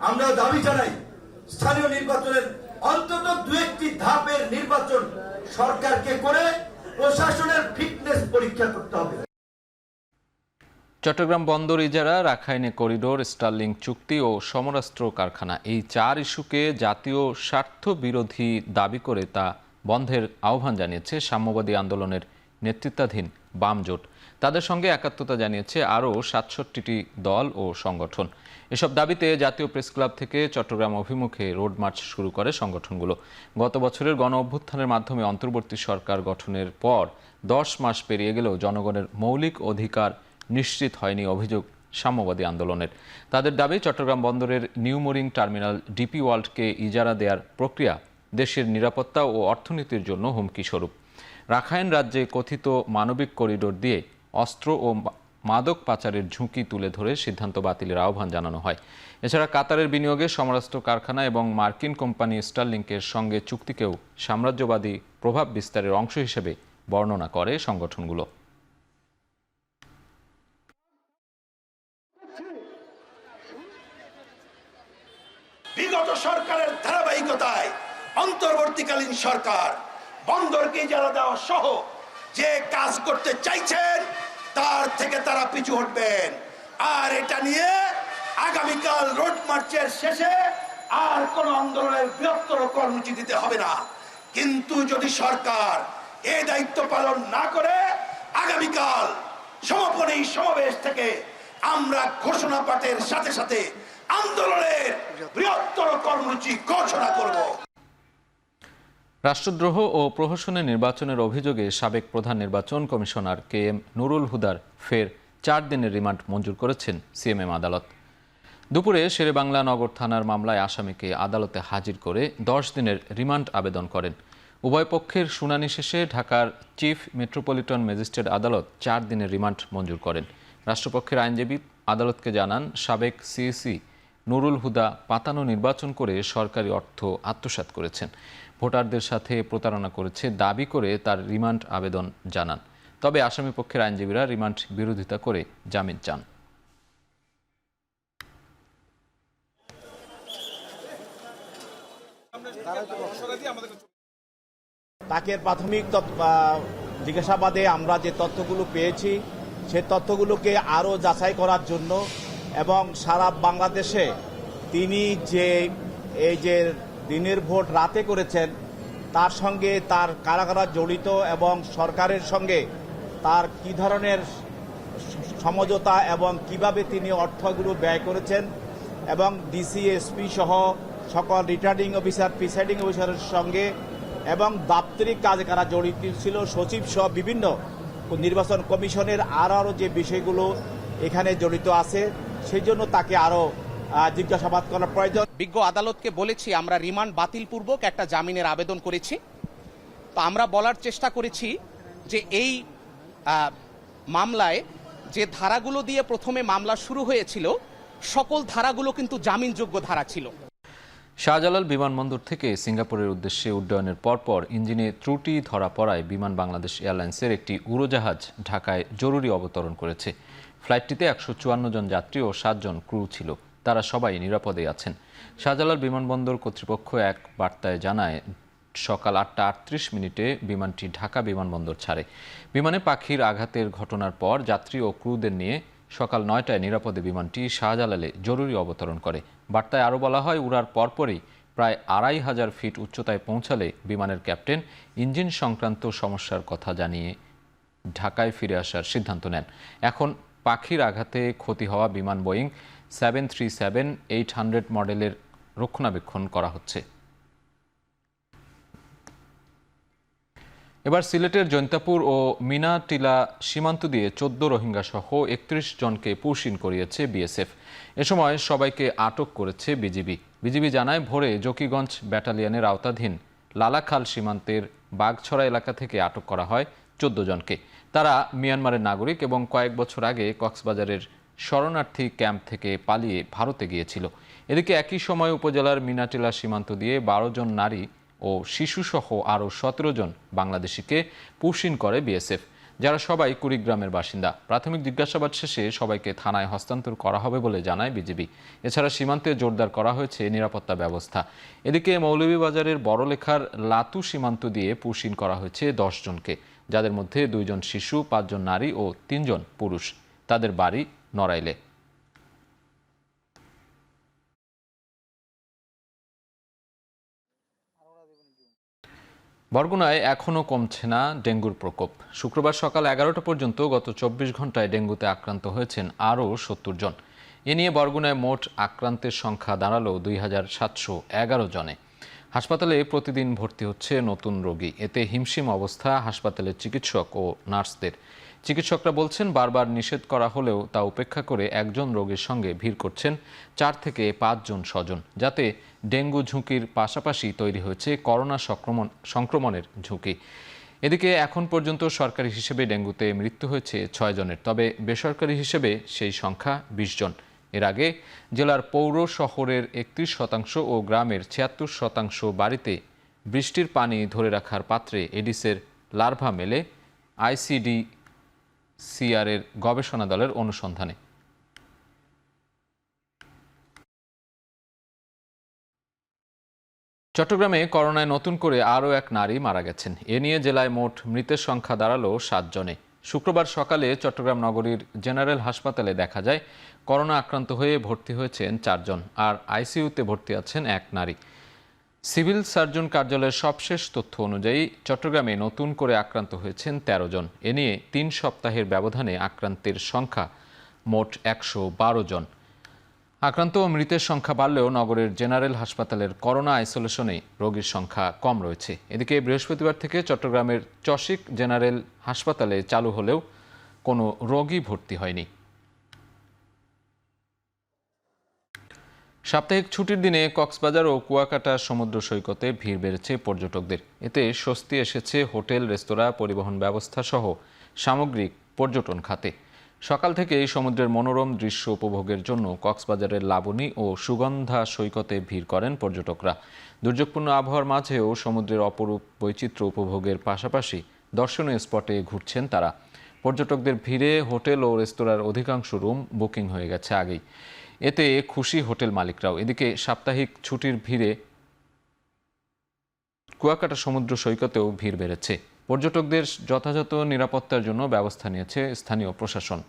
আমরা দাবি জানাই স্থানীয় নির্বাচনের অন্তত ২-১টি ধাপের নির্বাচন সরকারকে করে প্রশাসনের ফিটনেস পরীক্ষা করতে হবে। চট্টগ্রাম বন্দর ইজারা, রাখাইনে করিডোর, স্টারলিং চুক্তি ও সমরাস্ত্র কারখানা, এই ৪ ইস্যুকে জাতীয় স্বার্থ বিরোধী দাবি করে তা বন্ধের আহ্বান জানিয়েছে সাম্যবাদী আন্দোলনের নেতৃত্বাধীন বাম জোট। তাদের সঙ্গে একাত্মতা জানিয়েছে আরও ৬৭টি দল ও সংগঠন। এসব দাবিতে জাতীয় প্রেস ক্লাব থেকে চট্টগ্রাম অভিমুখে রোড মার্চ শুরু করে সংগঠনগুলো। গত বছরের গণ অভ্যুত্থানের মাধ্যমে অন্তর্বর্তী সরকার গঠনের পর ১০ মাস পেরিয়ে গেলেও জনগণের মৌলিক অধিকার নিশ্চিত হয়নি অভিযোগ সাম্যবাদী আন্দোলনের। তাদের দাবি, চট্টগ্রাম বন্দরের নিউ মোরিং টার্মিনাল ডিপি ওয়ার্ল্ডকে ইজারা দেওয়ার প্রক্রিয়া দেশের নিরাপত্তা ও অর্থনীতির জন্য হুমকি স্বরূপ। রাখাইন রাজ্যে কথিত মানবিক করিডোর দিয়ে অস্ত্র ও মাদক পাচারের ঝুঁকি তুলে ধরে সিদ্ধান্ত বাতিলের আহ্বান জানানো হয়। এছাড়া কাতারের বিনিয়োগে সমরাস্ত্র কারখানা এবং মার্কিন কোম্পানি স্টারলিংকের সঙ্গে চুক্তিকেও সাম্রাজ্যবাদী প্রভাব বিস্তারের অংশ হিসেবে বর্ণনা করে সংগঠনগুলো। সরকারের ধারাবাহিকতায় অন্তর্বর্তীকালীন সরকার বন্দরকে ইজারা দেওয়া সহ যে কাজ করতে চাইছেন তার থেকে তারা পিছু হটবেন। আর এটা নিয়ে আগামীকাল রোড মার্চের শেষে আর কোন আন্দোলনের বৃহত্তর কর্মসূচি দিতে হবে না। কিন্তু যদি সরকার এই দায়িত্ব পালন না করে আগামীকাল সমাপনী সমাবেশ থেকে আমরা ঘোষণা পাঠের সাথে সাথে আন্দোলনের বৃহত্তর কর্মসূচি ঘোষণা করব। রাষ্ট্রদ্রোহ ও প্রহসনে নির্বাচনের অভিযোগে সাবেক প্রধান নির্বাচন কমিশনার KM নুরুল হুদার ফের 4 দিনের রিমান্ড মঞ্জুর করেছেন সিএমএম আদালত। দুপুরে শেরেবাংলা নগর থানার মামলায় আসামিকে আদালতে হাজির করে 10 দিনের রিমান্ড আবেদন করেন। উভয় পক্ষের শুনানি শেষে ঢাকার চিফ মেট্রোপলিটন ম্যাজিস্ট্রেট আদালত 4 দিনের রিমান্ড মঞ্জুর করেন। রাষ্ট্রপক্ষের আইনজীবী আদালতকে জানান, সাবেক সিএসি নুরুল হুদা পাতানো নির্বাচন করে সরকারি অর্থ আত্মসাৎ করেছেন, ভোটারদের সাথে প্রতারণা করেছে দাবি করে তার রিমান্ড আবেদন জানান। তবে আসামি পক্ষের আইনজীবীরা রিমান্ড বিরোধিতা করে জামিন চান। তাকে প্রাথমিক জিজ্ঞাসাবাদে আমরা যে তথ্যগুলো পেয়েছি সেই তথ্যগুলোকে আরও যাচাই করার জন্য এবং সারা বাংলাদেশে তিনি যে এই যে দিনের ভোট রাতে করেছেন তার সঙ্গে তার কারা কারা জড়িত এবং সরকারের সঙ্গে তার কি ধরনের সমঝোতা এবং কিভাবে তিনি অর্থগুলো ব্যয় করেছেন এবং ডিসি এসপি সহ সকল রিটার্নিং অফিসার প্রিসাইডিং অফিসারের সঙ্গে এবং দাপ্তরিক কাজে কারা জড়িত ছিল সচিব সহ বিভিন্ন নির্বাচন কমিশনের আরও যে বিষয়গুলো এখানে জড়িত আছে সেই জন্য তাকে আরও জিজ্ঞাসাবাদ করার প্রয়োজন। বিজ্ঞ আদালতকে বলেছি আমরা রিমান্ড বাতিলপূর্বক একটা জামিনের আবেদন করেছি। তো আমরা বলার চেষ্টা করেছি যে এই মামলায় যে ধারাগুলো দিয়ে প্রথমে মামলা শুরু হয়েছিল সকল ধারাগুলো কিন্তু জামিনযোগ্য ধারা ছিল। শাহজালাল বিমানবন্দর থেকে সিঙ্গাপুরের উদ্দেশ্যে উড্ডয়নের পরপর ইঞ্জিনে ত্রুটি ধরা পড়ায় বিমান বাংলাদেশ এয়ারলাইন্সের একটি উড়োজাহাজ ঢাকায় জরুরি অবতরণ করেছে। ফ্লাইটটিতে 154 জন যাত্রী ও 7 জন ক্রু ছিল, তারা সবাই নিরাপদে আছেন। শাহজালাল বিমানবন্দর কর্তৃপক্ষ এক বার্তায় জানায়, সকাল 8টা 38 বিমানটি ঢাকা বিমানবন্দর ছাড়ে। বিমানে পাখির আঘাতের ঘটনার পর যাত্রী ও ক্রুদের নিয়ে সকাল 9টায় নিরাপদে বিমানটি শাহজালালে জরুরি অবতরণ করে। বার্তায় আরও বলা হয়, উড়ার পরপরই প্রায় 2500 ফিট উচ্চতায় পৌঁছালে বিমানের ক্যাপ্টেন ইঞ্জিন সংক্রান্ত সমস্যার কথা জানিয়ে ঢাকায় ফিরে আসার সিদ্ধান্ত নেন। এখন পাখির আঘাতে ক্ষতি হওয়া বিমান বোয়িং 737-800 মডেলের রক্ষণাবেক্ষণ করা হচ্ছে। এবার সিলেটের জৈন্তাপুর ও মিনাটিলা সীমান্ত দিয়ে 14 রোহিঙ্গা সহ 31 জনকে পুশিন করিয়েছে বিএসএফ। এ সময় সবাইকে আটক করেছে বিজিবি জানায়, ভোরে জকিগঞ্জ ব্যাটালিয়নের আওতাধীন লালাখাল সীমান্তের বাগছড়া এলাকা থেকে আটক করা হয় 14 জনকে। তারা মিয়ানমারের নাগরিক এবং কয়েক বছর আগে কক্সবাজারের শরণার্থী ক্যাম্প থেকে পালিয়ে ভারতে গিয়েছিল। এদিকে একই সময় উপজেলার মিনাটিলা সীমান্ত দিয়ে 12 জন নারী ও শিশুসহ আরও 17 জন বাংলাদেশিকে পুশিন করে বিএসএফ, যারা সবাই কুড়িগ্রামের বাসিন্দা। প্রাথমিক জিজ্ঞাসাবাদ শেষে সবাইকে থানায় হস্তান্তর করা হবে বলে জানায় বিজিবি। এছাড়া সীমান্তে জোরদার করা হয়েছে নিরাপত্তা ব্যবস্থা। এদিকে মৌলভীবাজারের বড়লেখার লাতু সীমান্ত দিয়ে পুশিন করা হয়েছে 10 জনকে, যাদের মধ্যে 2 জন শিশু, 5 জন নারী ও 3 জন পুরুষ। তাদের বাড়ি নড়াইলে। বরগুনায় এখনও কমছে না ডেঙ্গুর প্রকোপ। শুক্রবার সকাল 11টা পর্যন্ত গত 24 ঘন্টায় ডেঙ্গুতে আক্রান্ত হয়েছেন আরও 70 জন। এ নিয়ে বরগুনায় মোট আক্রান্তের সংখ্যা দাঁড়ালো 2711 জনে। হাসপাতালে প্রতিদিন ভর্তি হচ্ছে নতুন রোগী। এতে হিমশিম অবস্থা হাসপাতালের চিকিৎসক ও নার্সদের। চিকিৎসকরা বলছেন, বারবার নিষেধ করা হলেও তা উপেক্ষা করে একজন রোগীর সঙ্গে ভিড় করছেন 4 থেকে 5 জন স্বজন, যাতে ডেঙ্গু ঝুঁকির পাশাপাশি তৈরি হয়েছে করোনা সংক্রমণের ঝুঁকি। এদিকে এখন পর্যন্ত সরকারি হিসেবে ডেঙ্গুতে মৃত্যু হয়েছে 6 জনের, তবে বেসরকারি হিসেবে সেই সংখ্যা 20 জন। এর আগে জেলার পৌর শহরের 31% ও গ্রামের 76% বাড়িতে বৃষ্টির পানি ধরে রাখার পাত্রে এডিসের লার্ভা মেলে ICDCR-এর গবেষণা দলের অনুসন্ধানে। চট্টগ্রামে করোনায় নতুন করে আরও এক নারী মারা গেছেন। এ নিয়ে জেলায় মোট মৃতের সংখ্যা দাঁড়ালো 7 জনে। শুক্রবার সকালে চট্টগ্রাম নগরীর জেনারেল হাসপাতালে দেখা যায় করোনা আক্রান্ত হয়ে ভর্তি হয়েছেন 4 জন, আর আইসিইউতে ভর্তি আছেন এক নারী। সিভিল সার্জন কার্যালয়ের সবশেষ তথ্য অনুযায়ী চট্টগ্রামে নতুন করে আক্রান্ত হয়েছেন 13 জন। এ নিয়ে 3 সপ্তাহের ব্যবধানে আক্রান্তের সংখ্যা মোট 112 জন। আক্রান্ত ও মৃতের সংখ্যা বাড়লেও নগরের জেনারেল হাসপাতালের করোনা আইসোলেশনে রোগীর সংখ্যা কম রয়েছে। এদিকে বৃহস্পতিবার থেকে চট্টগ্রামের চসিক জেনারেল হাসপাতালে চালু হলেও কোনো রোগী ভর্তি হয়নি। সাপ্তাহিক ছুটির দিনে কক্সবাজার ও কুয়াকাটা সমুদ্র সৈকতে ভিড় বেড়েছে পর্যটকদের। এতে স্বস্তি এসেছে হোটেল, রেস্তোরাঁ, পরিবহন ব্যবস্থা সহ সামগ্রিক পর্যটন খাতে। সকাল থেকেই সমুদ্রের মনোরম দৃশ্য উপভোগের জন্য কক্সবাজারের লাবণী ও সুগন্ধা সৈকতে ভিড় করেন পর্যটকরা। দুর্যোগপূর্ণ আবহাওয়ার মাঝেও সমুদ্রের অপরূপ বৈচিত্র্য উপভোগের পাশাপাশি দর্শনীয় স্পটে ঘুরছেন তারা। পর্যটকদের ভিড়ে হোটেল ও রেস্তোরাঁর অধিকাংশ রুম বুকিং হয়ে গেছে আগেই। এতে খুশি হোটেল মালিকরাও। এদিকে সাপ্তাহিক ছুটির ভিড়ে কুয়াকাটা সমুদ্র সৈকতেও ভিড় বেড়েছে। পর্যটকদের যথাযথ নিরাপত্তার জন্য ব্যবস্থা নিয়েছে স্থানীয় প্রশাসন।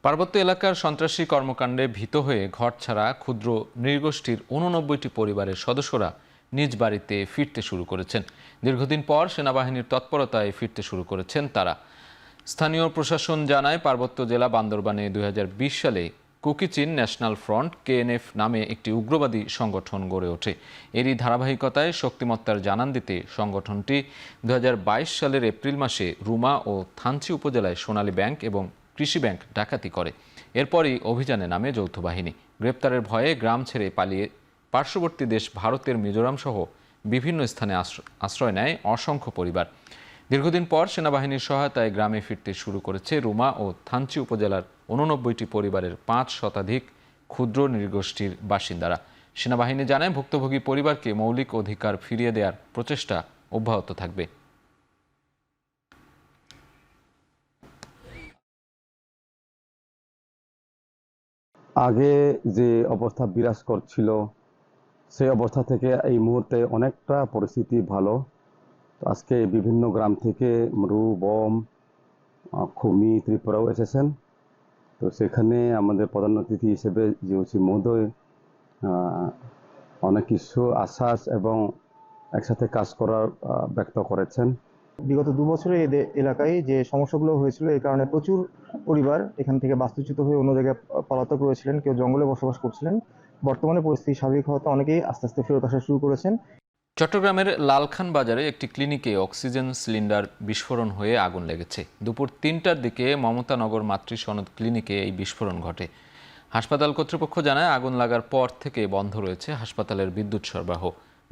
পার্বত্য এলাকার সন্ত্রাসী কর্মকাণ্ডে ভীত হয়ে ঘরছাড়া ক্ষুদ্র নৃগোষ্ঠীর 89টি পরিবারের সদস্যরা নিজ বাড়িতে ফিরতে শুরু করেছেন। দীর্ঘদিন পর সেনাবাহিনীর তৎপরতায় ফিরতে শুরু করেছেন তারা। স্থানীয় প্রশাসন জানায়, পার্বত্য জেলা বান্দরবানে 2020 সালে কুকিচিন ন্যাশনাল ফ্রন্ট KNF নামে একটি উগ্রবাদী সংগঠন গড়ে ওঠে। এরই ধারাবাহিকতায় শক্তিমত্তার জানান দিতে সংগঠনটি 2022 সালের এপ্রিল মাসে রুমা ও থানচি উপজেলায় সোনালী ব্যাংক এবং কৃষি ব্যাংক ডাকাতি করে। এরপরই অভিযানে নামে যৌথ বাহিনী। গ্রেপ্তারের ভয়ে গ্রাম ছেড়ে পালিয়ে পার্শ্ববর্তী দেশ ভারতের মিজোরাম সহ বিভিন্ন স্থানে আশ্রয় নেয় অসংখ্য পরিবার। দীর্ঘদিন পর সেনাবাহিনীর সহায়তায় গ্রামে ফিরতে শুরু করেছে রুমা ও থানচি উপজেলার 89টি পরিবারের 5 শতাধিক ক্ষুদ্র নৃগোষ্ঠীর বাসিন্দারা। সেনাবাহিনী জানায়, ভুক্তভোগী পরিবারকে মৌলিক অধিকার ফিরিয়ে দেওয়ার প্রচেষ্টা অব্যাহত থাকবে। আগে যে অবস্থা বিরাজ করছিল সেই অবস্থা থেকে এই মুহূর্তে অনেকটা পরিস্থিতি ভালো। আজকে বিভিন্ন গ্রাম থেকে মরু, বম, খুমি, ত্রিপুরাও এসেছেন। তো সেখানে আমাদের প্রধান অতিথি হিসেবে জিওসি মহোদয় অনেক কিছু আশ্বাস এবং একসাথে কাজ করার ব্যক্ত করেছেন। বিগত 2 বছরে এলাকায় যে সমস্যাগুলো হয়েছিল, এই কারণে প্রচুর পরিবার এখান থেকে বাস্তুচ্যুত হয়ে অন্য জায়গায় পলাতক রয়েছিলেন, কেউ জঙ্গলে বসবাস করছিলেন। বর্তমানে পরিস্থিতি স্বাভাবিক হওয়াতে অনেকেই আস্তে আস্তে ফেরত আসা শুরু করেছেন। চট্টগ্রামের লালখান বাজারে একটি ক্লিনিকে অক্সিজেন সিলিন্ডার বিস্ফোরণ হয়ে আগুন লেগেছে। দুপুর 3টার দিকে মমতানগর মাতৃ সনদ ক্লিনিকে এই বিস্ফোরণ ঘটে। হাসপাতাল কর্তৃপক্ষ জানায়, আগুন লাগার পর থেকে বন্ধ রয়েছে হাসপাতালের বিদ্যুৎ সরবরাহ,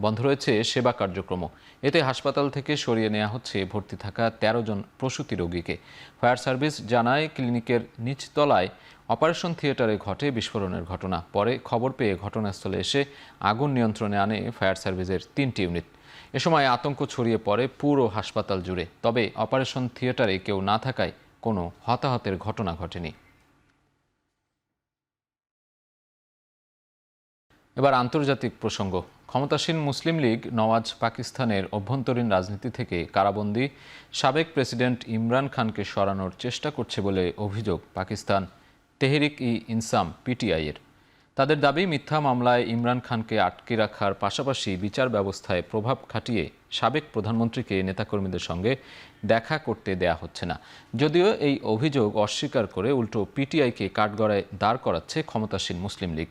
বন্ধ রয়েছে সেবা কার্যক্রম। এতে হাসপাতাল থেকে সরিয়ে নেওয়া হচ্ছে ভর্তি থাকা 13 জন প্রসূতি রোগীকে। ফায়ার সার্ভিস জানায়, ক্লিনিকের নিচতলায় অপারেশন থিয়েটারে ঘটে বিস্ফোরণের ঘটনা। পরে খবর পেয়ে ঘটনাস্থলে এসে আগুন নিয়ন্ত্রণে আনে ফায়ার সার্ভিসের 3টি ইউনিট। এ সময় আতঙ্ক ছড়িয়ে পড়ে পুরো হাসপাতাল জুড়ে। তবে অপারেশন থিয়েটারে কেউ না থাকায় কোনো হতাহতের ঘটনা ঘটেনি। এবার আন্তর্জাতিক প্রসঙ্গ। ক্ষমতাসীন মুসলিম লীগ নওয়াজ পাকিস্তানের অভ্যন্তরীণ রাজনীতি থেকে কারাবন্দী সাবেক প্রেসিডেন্ট ইমরান খানকে সরানোর চেষ্টা করছে বলে অভিযোগ পাকিস্তান তেহরিক-ই-ইনসাম PTI এর। তাদের দাবি, মিথ্যা মামলায় ইমরান খানকে আটকে রাখার পাশাপাশি বিচার ব্যবস্থায় প্রভাব খাটিয়ে সাবেক প্রধানমন্ত্রীকে নেতাকর্মীদের সঙ্গে দেখা করতে দেয়া হচ্ছে না। যদিও এই অভিযোগ অস্বীকার করে উল্টো PTI-কে কাঠগড়ায় দাঁড় করাচ্ছে ক্ষমতাসীন মুসলিম লীগ।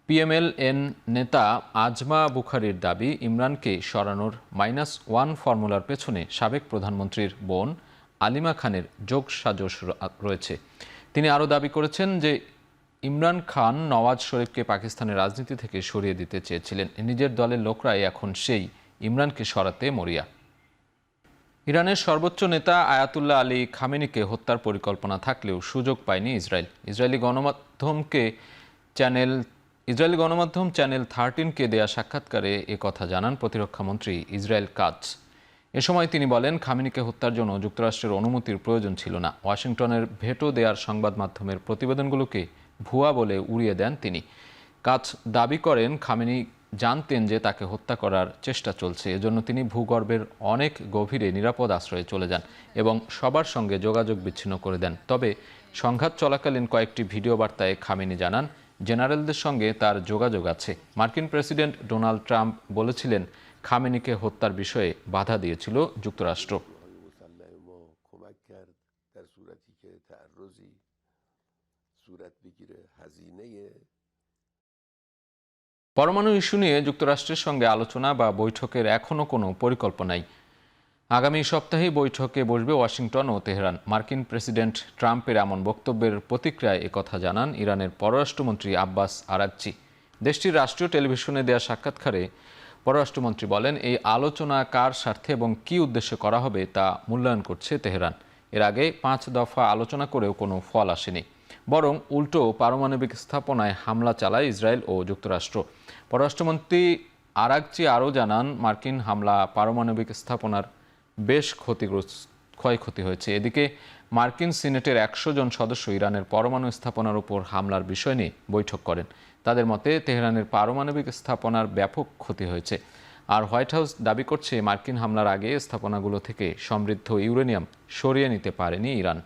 PMLN নেতা আজমা বুখারির দাবি, ইমরানকে সরানোর -1 ফর্মুলার পেছনে সাবেক প্রধানমন্ত্রীর বোন আলিমা খানের যোগসাজশ রয়েছে। তিনি আরও দাবি করেছেন যে ইমরান খান নওয়াজ শরীফকে পাকিস্তানের রাজনীতি থেকে সরিয়ে দিতে চেয়েছিলেন। নিজের দলের লোকরাই এখন সেই ইমরানকে সরাতে মরিয়া। ইরানের সর্বোচ্চ নেতা আয়াতুল্লাহ আলী খামেনিকে হত্যার পরিকল্পনা থাকলেও সুযোগ পায়নি ইসরায়েল। ইসরায়েলি গণমাধ্যম চ্যানেল 13কে দেয়া সাক্ষাৎকারে একথা জানান প্রতিরক্ষামন্ত্রী ইসরায়েল কাটজ। এ সময় তিনি বলেন, খামেনিকে হত্যার জন্য যুক্তরাষ্ট্রের অনুমতির প্রয়োজন ছিল না। ওয়াশিংটনের ভেটো দেয়ার সংবাদ মাধ্যমের প্রতিবেদনগুলোকে ভুয়া বলে উড়িয়ে দেন তিনি। কাজ দাবি করেন খামেনি জানতেন যে তাকে হত্যা করার চেষ্টা চলছে, এজন্য তিনি ভূগর্ভের অনেক গভীরে নিরাপদ আশ্রয়ে চলে যান এবং সবার সঙ্গে যোগাযোগ বিচ্ছিন্ন করে দেন। তবে সংঘাত চলাকালীন কয়েকটি ভিডিও বার্তায় খামেনি জানান জেনারেলদের সঙ্গে তার যোগাযোগ আছে। মার্কিন প্রেসিডেন্ট ডোনাল্ড ট্রাম্প বলেছিলেন খামেনিকে হত্যার বিষয়ে বাধা দিয়েছিল যুক্তরাষ্ট্র। পরমাণু ইস্যু নিয়ে যুক্তরাষ্ট্রের সঙ্গে আলোচনা বা বৈঠকের এখনও কোনো পরিকল্পনা নেই। আগামী সপ্তাহেই বৈঠকে বসবে ওয়াশিংটন ও তেহরান। মার্কিন প্রেসিডেন্ট ট্রাম্পের এমন বক্তব্যের প্রতিক্রিয়ায় একথা জানান ইরানের পররাষ্ট্রমন্ত্রী আব্বাস আরাগচি। দেশটির রাষ্ট্রীয় টেলিভিশনে দেওয়া সাক্ষাৎকারে পররাষ্ট্রমন্ত্রী বলেন, এই আলোচনা কার স্বার্থে এবং কী উদ্দেশ্যে করা হবে তা মূল্যায়ন করছে তেহরান। এর আগে 5 দফা আলোচনা করেও কোনো ফল আসেনি, বরং উল্টো পারমাণবিক স্থাপনায় হামলা চালায় ইসরায়েল ও যুক্তরাষ্ট্র। পররাষ্ট্রমন্ত্রী আরাগচি আরও জানান, মার্কিন হামলা পারমাণবিক স্থাপনার বেশ ক্ষয়ক্ষতি হয়েছে। এদিকে মার্কিন সিনেটের 100 জন সদস্য ইরানের পরমাণু স্থাপনার উপর হামলার বিষয় নিয়ে বৈঠক করেন। তাদের মতে তেহরানের পারমাণবিক স্থাপনার ব্যাপক ক্ষতি হয়েছে। আর হোয়াইট হাউস দাবি করছে মার্কিন হামলার আগে স্থাপনাগুলো থেকে সমৃদ্ধ ইউরেনিয়াম সরিয়ে নিতে পারেনি ইরান।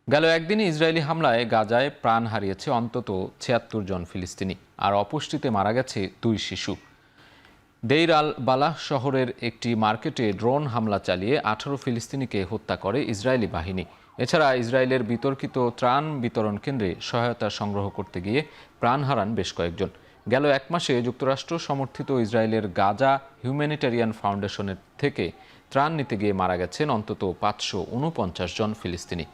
গেল একদিনে ইসরায়েলি হামলায় গাজায় প্রাণ হারিয়েছে অন্তত 76 জন ফিলিস্তিনি, আর অপুষ্টিতে মারা গেছে 2 শিশু। দেইর আল বালাহ শহরের একটি মার্কেটে ড্রোন হামলা চালিয়ে 18 ফিলিস্তিনিকে হত্যা করে ইসরায়েলি বাহিনী। এছাড়া ইসরায়েলের বিতর্কিত ত্রাণ বিতরণ কেন্দ্রে সহায়তা সংগ্রহ করতে গিয়ে প্রাণ হারান বেশ কয়েকজন। গেল 1 মাসে যুক্তরাষ্ট্র সমর্থিত ইসরায়েলের গাজা হিউম্যানিটেরিয়ান ফাউন্ডেশনের থেকে ত্রাণ নিতে গিয়ে মারা গেছেন অন্তত 549 জন ফিলিস্তিনি।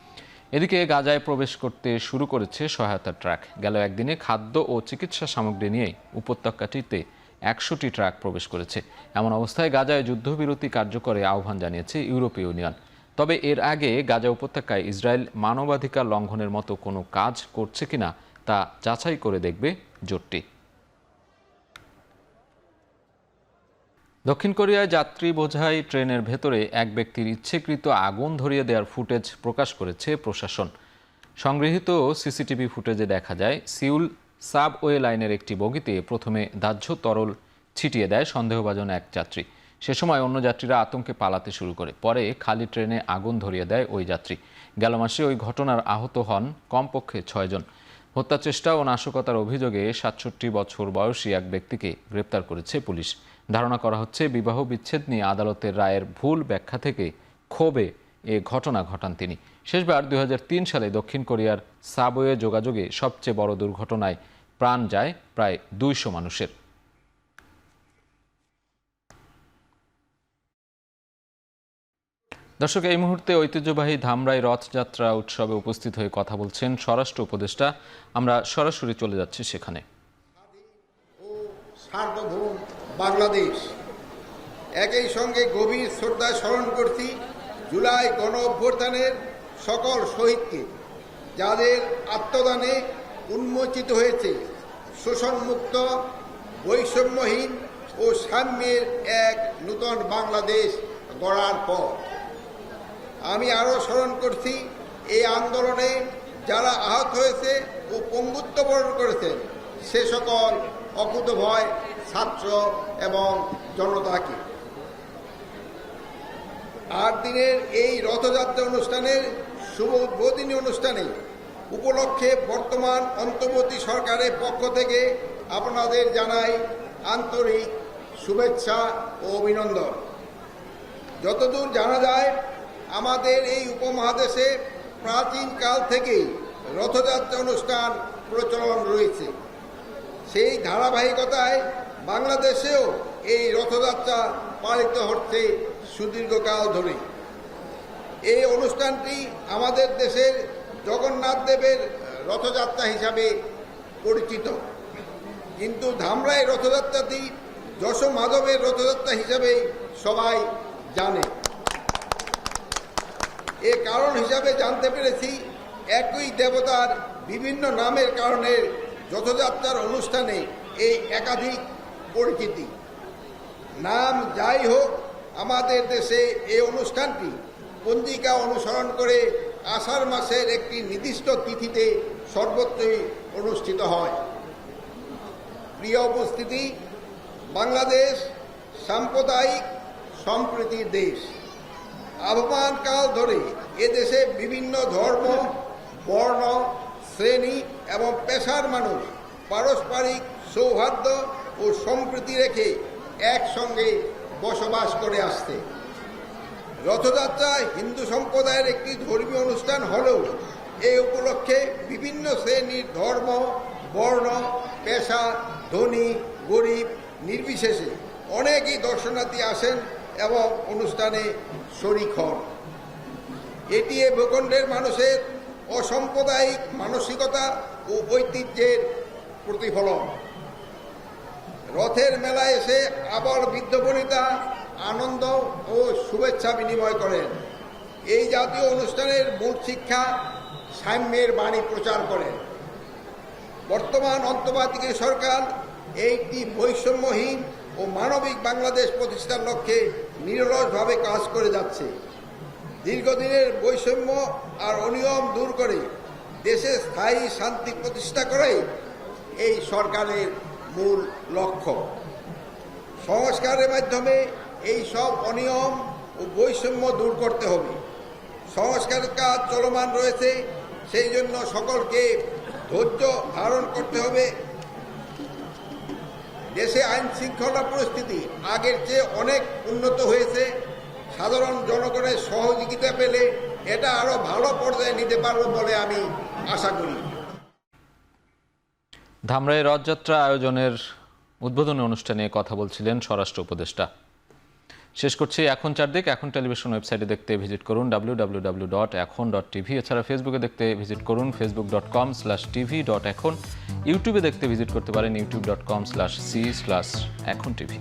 এদিকে গাজায় প্রবেশ করতে শুরু করেছে সহায়তা ট্রাক। গেল একদিনে খাদ্য ও চিকিৎসা সামগ্রী নিয়ে উপত্যকাটিতে 100টি ট্রাক প্রবেশ করেছে। এমন অবস্থায় গাজায় যুদ্ধবিরতি কার্যকরে আহ্বান জানিয়েছে ইউরোপীয় ইউনিয়ন। তবে এর আগে গাজা উপত্যকায় ইসরায়েল মানবাধিকার লঙ্ঘনের মতো কোনো কাজ করছে কিনা তা যাচাই করে দেখবে জোটটি। দক্ষিণ কোরিয়ায় যাত্রী বোঝাই ট্রেনের ভেতরে এক ব্যক্তির ইচ্ছেকৃত আগুন ধরিয়ে দেওয়ার ফুটেজ প্রকাশ করেছে প্রশাসন। সংগৃহীত সিসিটিভি ফুটেজে দেখা যায় সিউল সাবওয়ে লাইনের একটি বগিতে প্রথমে দাহ্য তরল ছিটিয়ে দেয় সন্দেহভাজন এক যাত্রী। সে সময় অন্য যাত্রীরা আতঙ্কে পালাতে শুরু করে। পরে খালি ট্রেনে আগুন ধরিয়ে দেয় ওই যাত্রী। গেল মাসে ওই ঘটনার আহত হন কমপক্ষে 6 জন। হত্যা চেষ্টা ও নাশকতার অভিযোগে 67 বছর বয়সী এক ব্যক্তিকে গ্রেপ্তার করেছে পুলিশ। ধারণা করা হচ্ছে বিবাহ বিচ্ছেদ নিয়ে আদালতের রায়ের ভুল ব্যাখ্যা থেকে ক্ষোভে এ ঘটনা ঘটান তিনি। শেষবার 2003 সালে দক্ষিণ কোরিয়ার সাবওয়ে যোগাযোগে সবচেয়ে বড় দুর্ঘটনায় প্রাণ যায় প্রায় 200 মানুষের। দর্শক, এই মুহূর্তে ঐতিহ্যবাহী ধামরাই রথযাত্রা উৎসবে উপস্থিত হয়ে কথা বলছেন স্বরাষ্ট্র উপদেষ্টা। আমরা সরাসরি চলে যাচ্ছি সেখানে। সার্বভৌম বাংলাদেশ, একই সঙ্গে গভীর শ্রদ্ধা স্মরণ করছি জুলাই গণ অভ্যুত্থানের সকল শহীদকে, যাদের আত্মদানে উন্মোচিত হয়েছে শোষণমুক্ত, বৈষম্যহীন ও সাম্যের এক নূতন বাংলাদেশ গড়ার পর। আমি আরও স্মরণ করছি এই আন্দোলনে যারা আহত হয়েছে ও পঙ্গুত্ব বরণ করেছেন সে সকল অকুতভয় ছাত্র এবং জনতাকে। 8 দিনের এই রথযাত্রা অনুষ্ঠানের শুভ উদ্বোধনী অনুষ্ঠানে উপলক্ষে বর্তমান অন্তর্বর্তী সরকারের পক্ষ থেকে আপনাদের জানাই আন্তরিক শুভেচ্ছা ও অভিনন্দন। যতদূর জানা যায় আমাদের এই উপমহাদেশে প্রাচীনকাল থেকেই রথযাত্রা অনুষ্ঠান প্রচলন রয়েছে। সেই ধারাবাহিকতায় বাংলাদেশেও এই রথযাত্রা পালিত হচ্ছে সুদীর্ঘকাল ধরে। এই অনুষ্ঠানটি আমাদের দেশের জগন্নাথ দেবের রথযাত্রা হিসাবে পরিচিত, কিন্তু ধামরাই রথযাত্রাটি যশো মাধবের রথযাত্রা হিসাবে সবাই জানে। এ কারণ হিসাবে জানতে পেরেছি একই দেবতার বিভিন্ন নামের কারণে রথযাত্রার অনুষ্ঠানে এই একাধিক পরিচিতি। নাম যাই হোক, আমাদের দেশে এই অনুষ্ঠানটি পঞ্জিকা অনুসরণ করে আষাঢ় মাসের একটি নির্দিষ্ট তিথিতে সর্বত্রই অনুষ্ঠিত হয়। প্রিয় উপস্থিতি, বাংলাদেশ সাম্প্রদায়িক সম্প্রীতির দেশ। আবহমানকাল ধরে এদেশে বিভিন্ন ধর্ম, বর্ণ, শ্রেণী এবং পেশার মানুষ পারস্পরিক সৌহার্দ্য ও সম্প্রীতি রেখে একসঙ্গে বসবাস করে আসছে। রথযাত্রা হিন্দু সম্প্রদায়ের একটি ধর্মীয় অনুষ্ঠান হলেও এই উপলক্ষে বিভিন্ন শ্রেণীর ধর্ম, বর্ণ, পেশা, ধনী, গরিব নির্বিশেষে অনেকেই দর্শনার্থী আসেন এবং অনুষ্ঠানে শরিক হন। এটি এ ভূখণ্ডের মানুষের অসাম্প্রদায়িক মানসিকতা ও ঐতিহ্যের প্রতিফলন। রথের মেলায় এসে আবার বৃদ্ধ বনিতা আনন্দ ও শুভেচ্ছা বিনিময় করেন। এই জাতীয় অনুষ্ঠানের মূল শিক্ষা সাম্যের বাণী প্রচার করেন। বর্তমান অন্তর্বর্তী সরকার এইটি বৈষম্যহীন ও মানবিক বাংলাদেশ প্রতিষ্ঠার লক্ষ্যে নিরলসভাবে কাজ করে যাচ্ছে। দীর্ঘদিনের বৈষম্য আর অনিয়ম দূর করে দেশে স্থায়ী শান্তি প্রতিষ্ঠা করাই এই সরকারের মূল লক্ষ্য। সংস্কারের মাধ্যমে এই সব অনিয়ম ও বৈষম্য দূর করতে হবে। সংস্কারের কাজ চলমান রয়েছে, সেই জন্য সকলকে ধৈর্য ধারণ করতে হবে। দেশে আইন শৃঙ্খলা পরিস্থিতি আগের চেয়ে অনেক উন্নত হয়েছে। সাধারণ জনগণের সহযোগিতা পেলে এটা আরো ভালো পর্যায়ে নিতে পারবো বলে আমি আশা করি। ধামরাই রথযাত্রা আয়োজনের উদ্বোধনী অনুষ্ঠানে কথা বলছিলেন স্বরাষ্ট্র উপদেষ্টা। শেষ করছি এখন চারদিক। এখন টেলিভিশন ওয়েবসাইটে দেখতে ভিজিট করুন www.ekhon.tv। এছাড়া ফেসবুকে দেখতে ভিজিট করুন facebook.com/tv.ekhon। ইউটিউবে দেখতে ভিজিট করতে পারেন youtube.com/c/ekhon tv।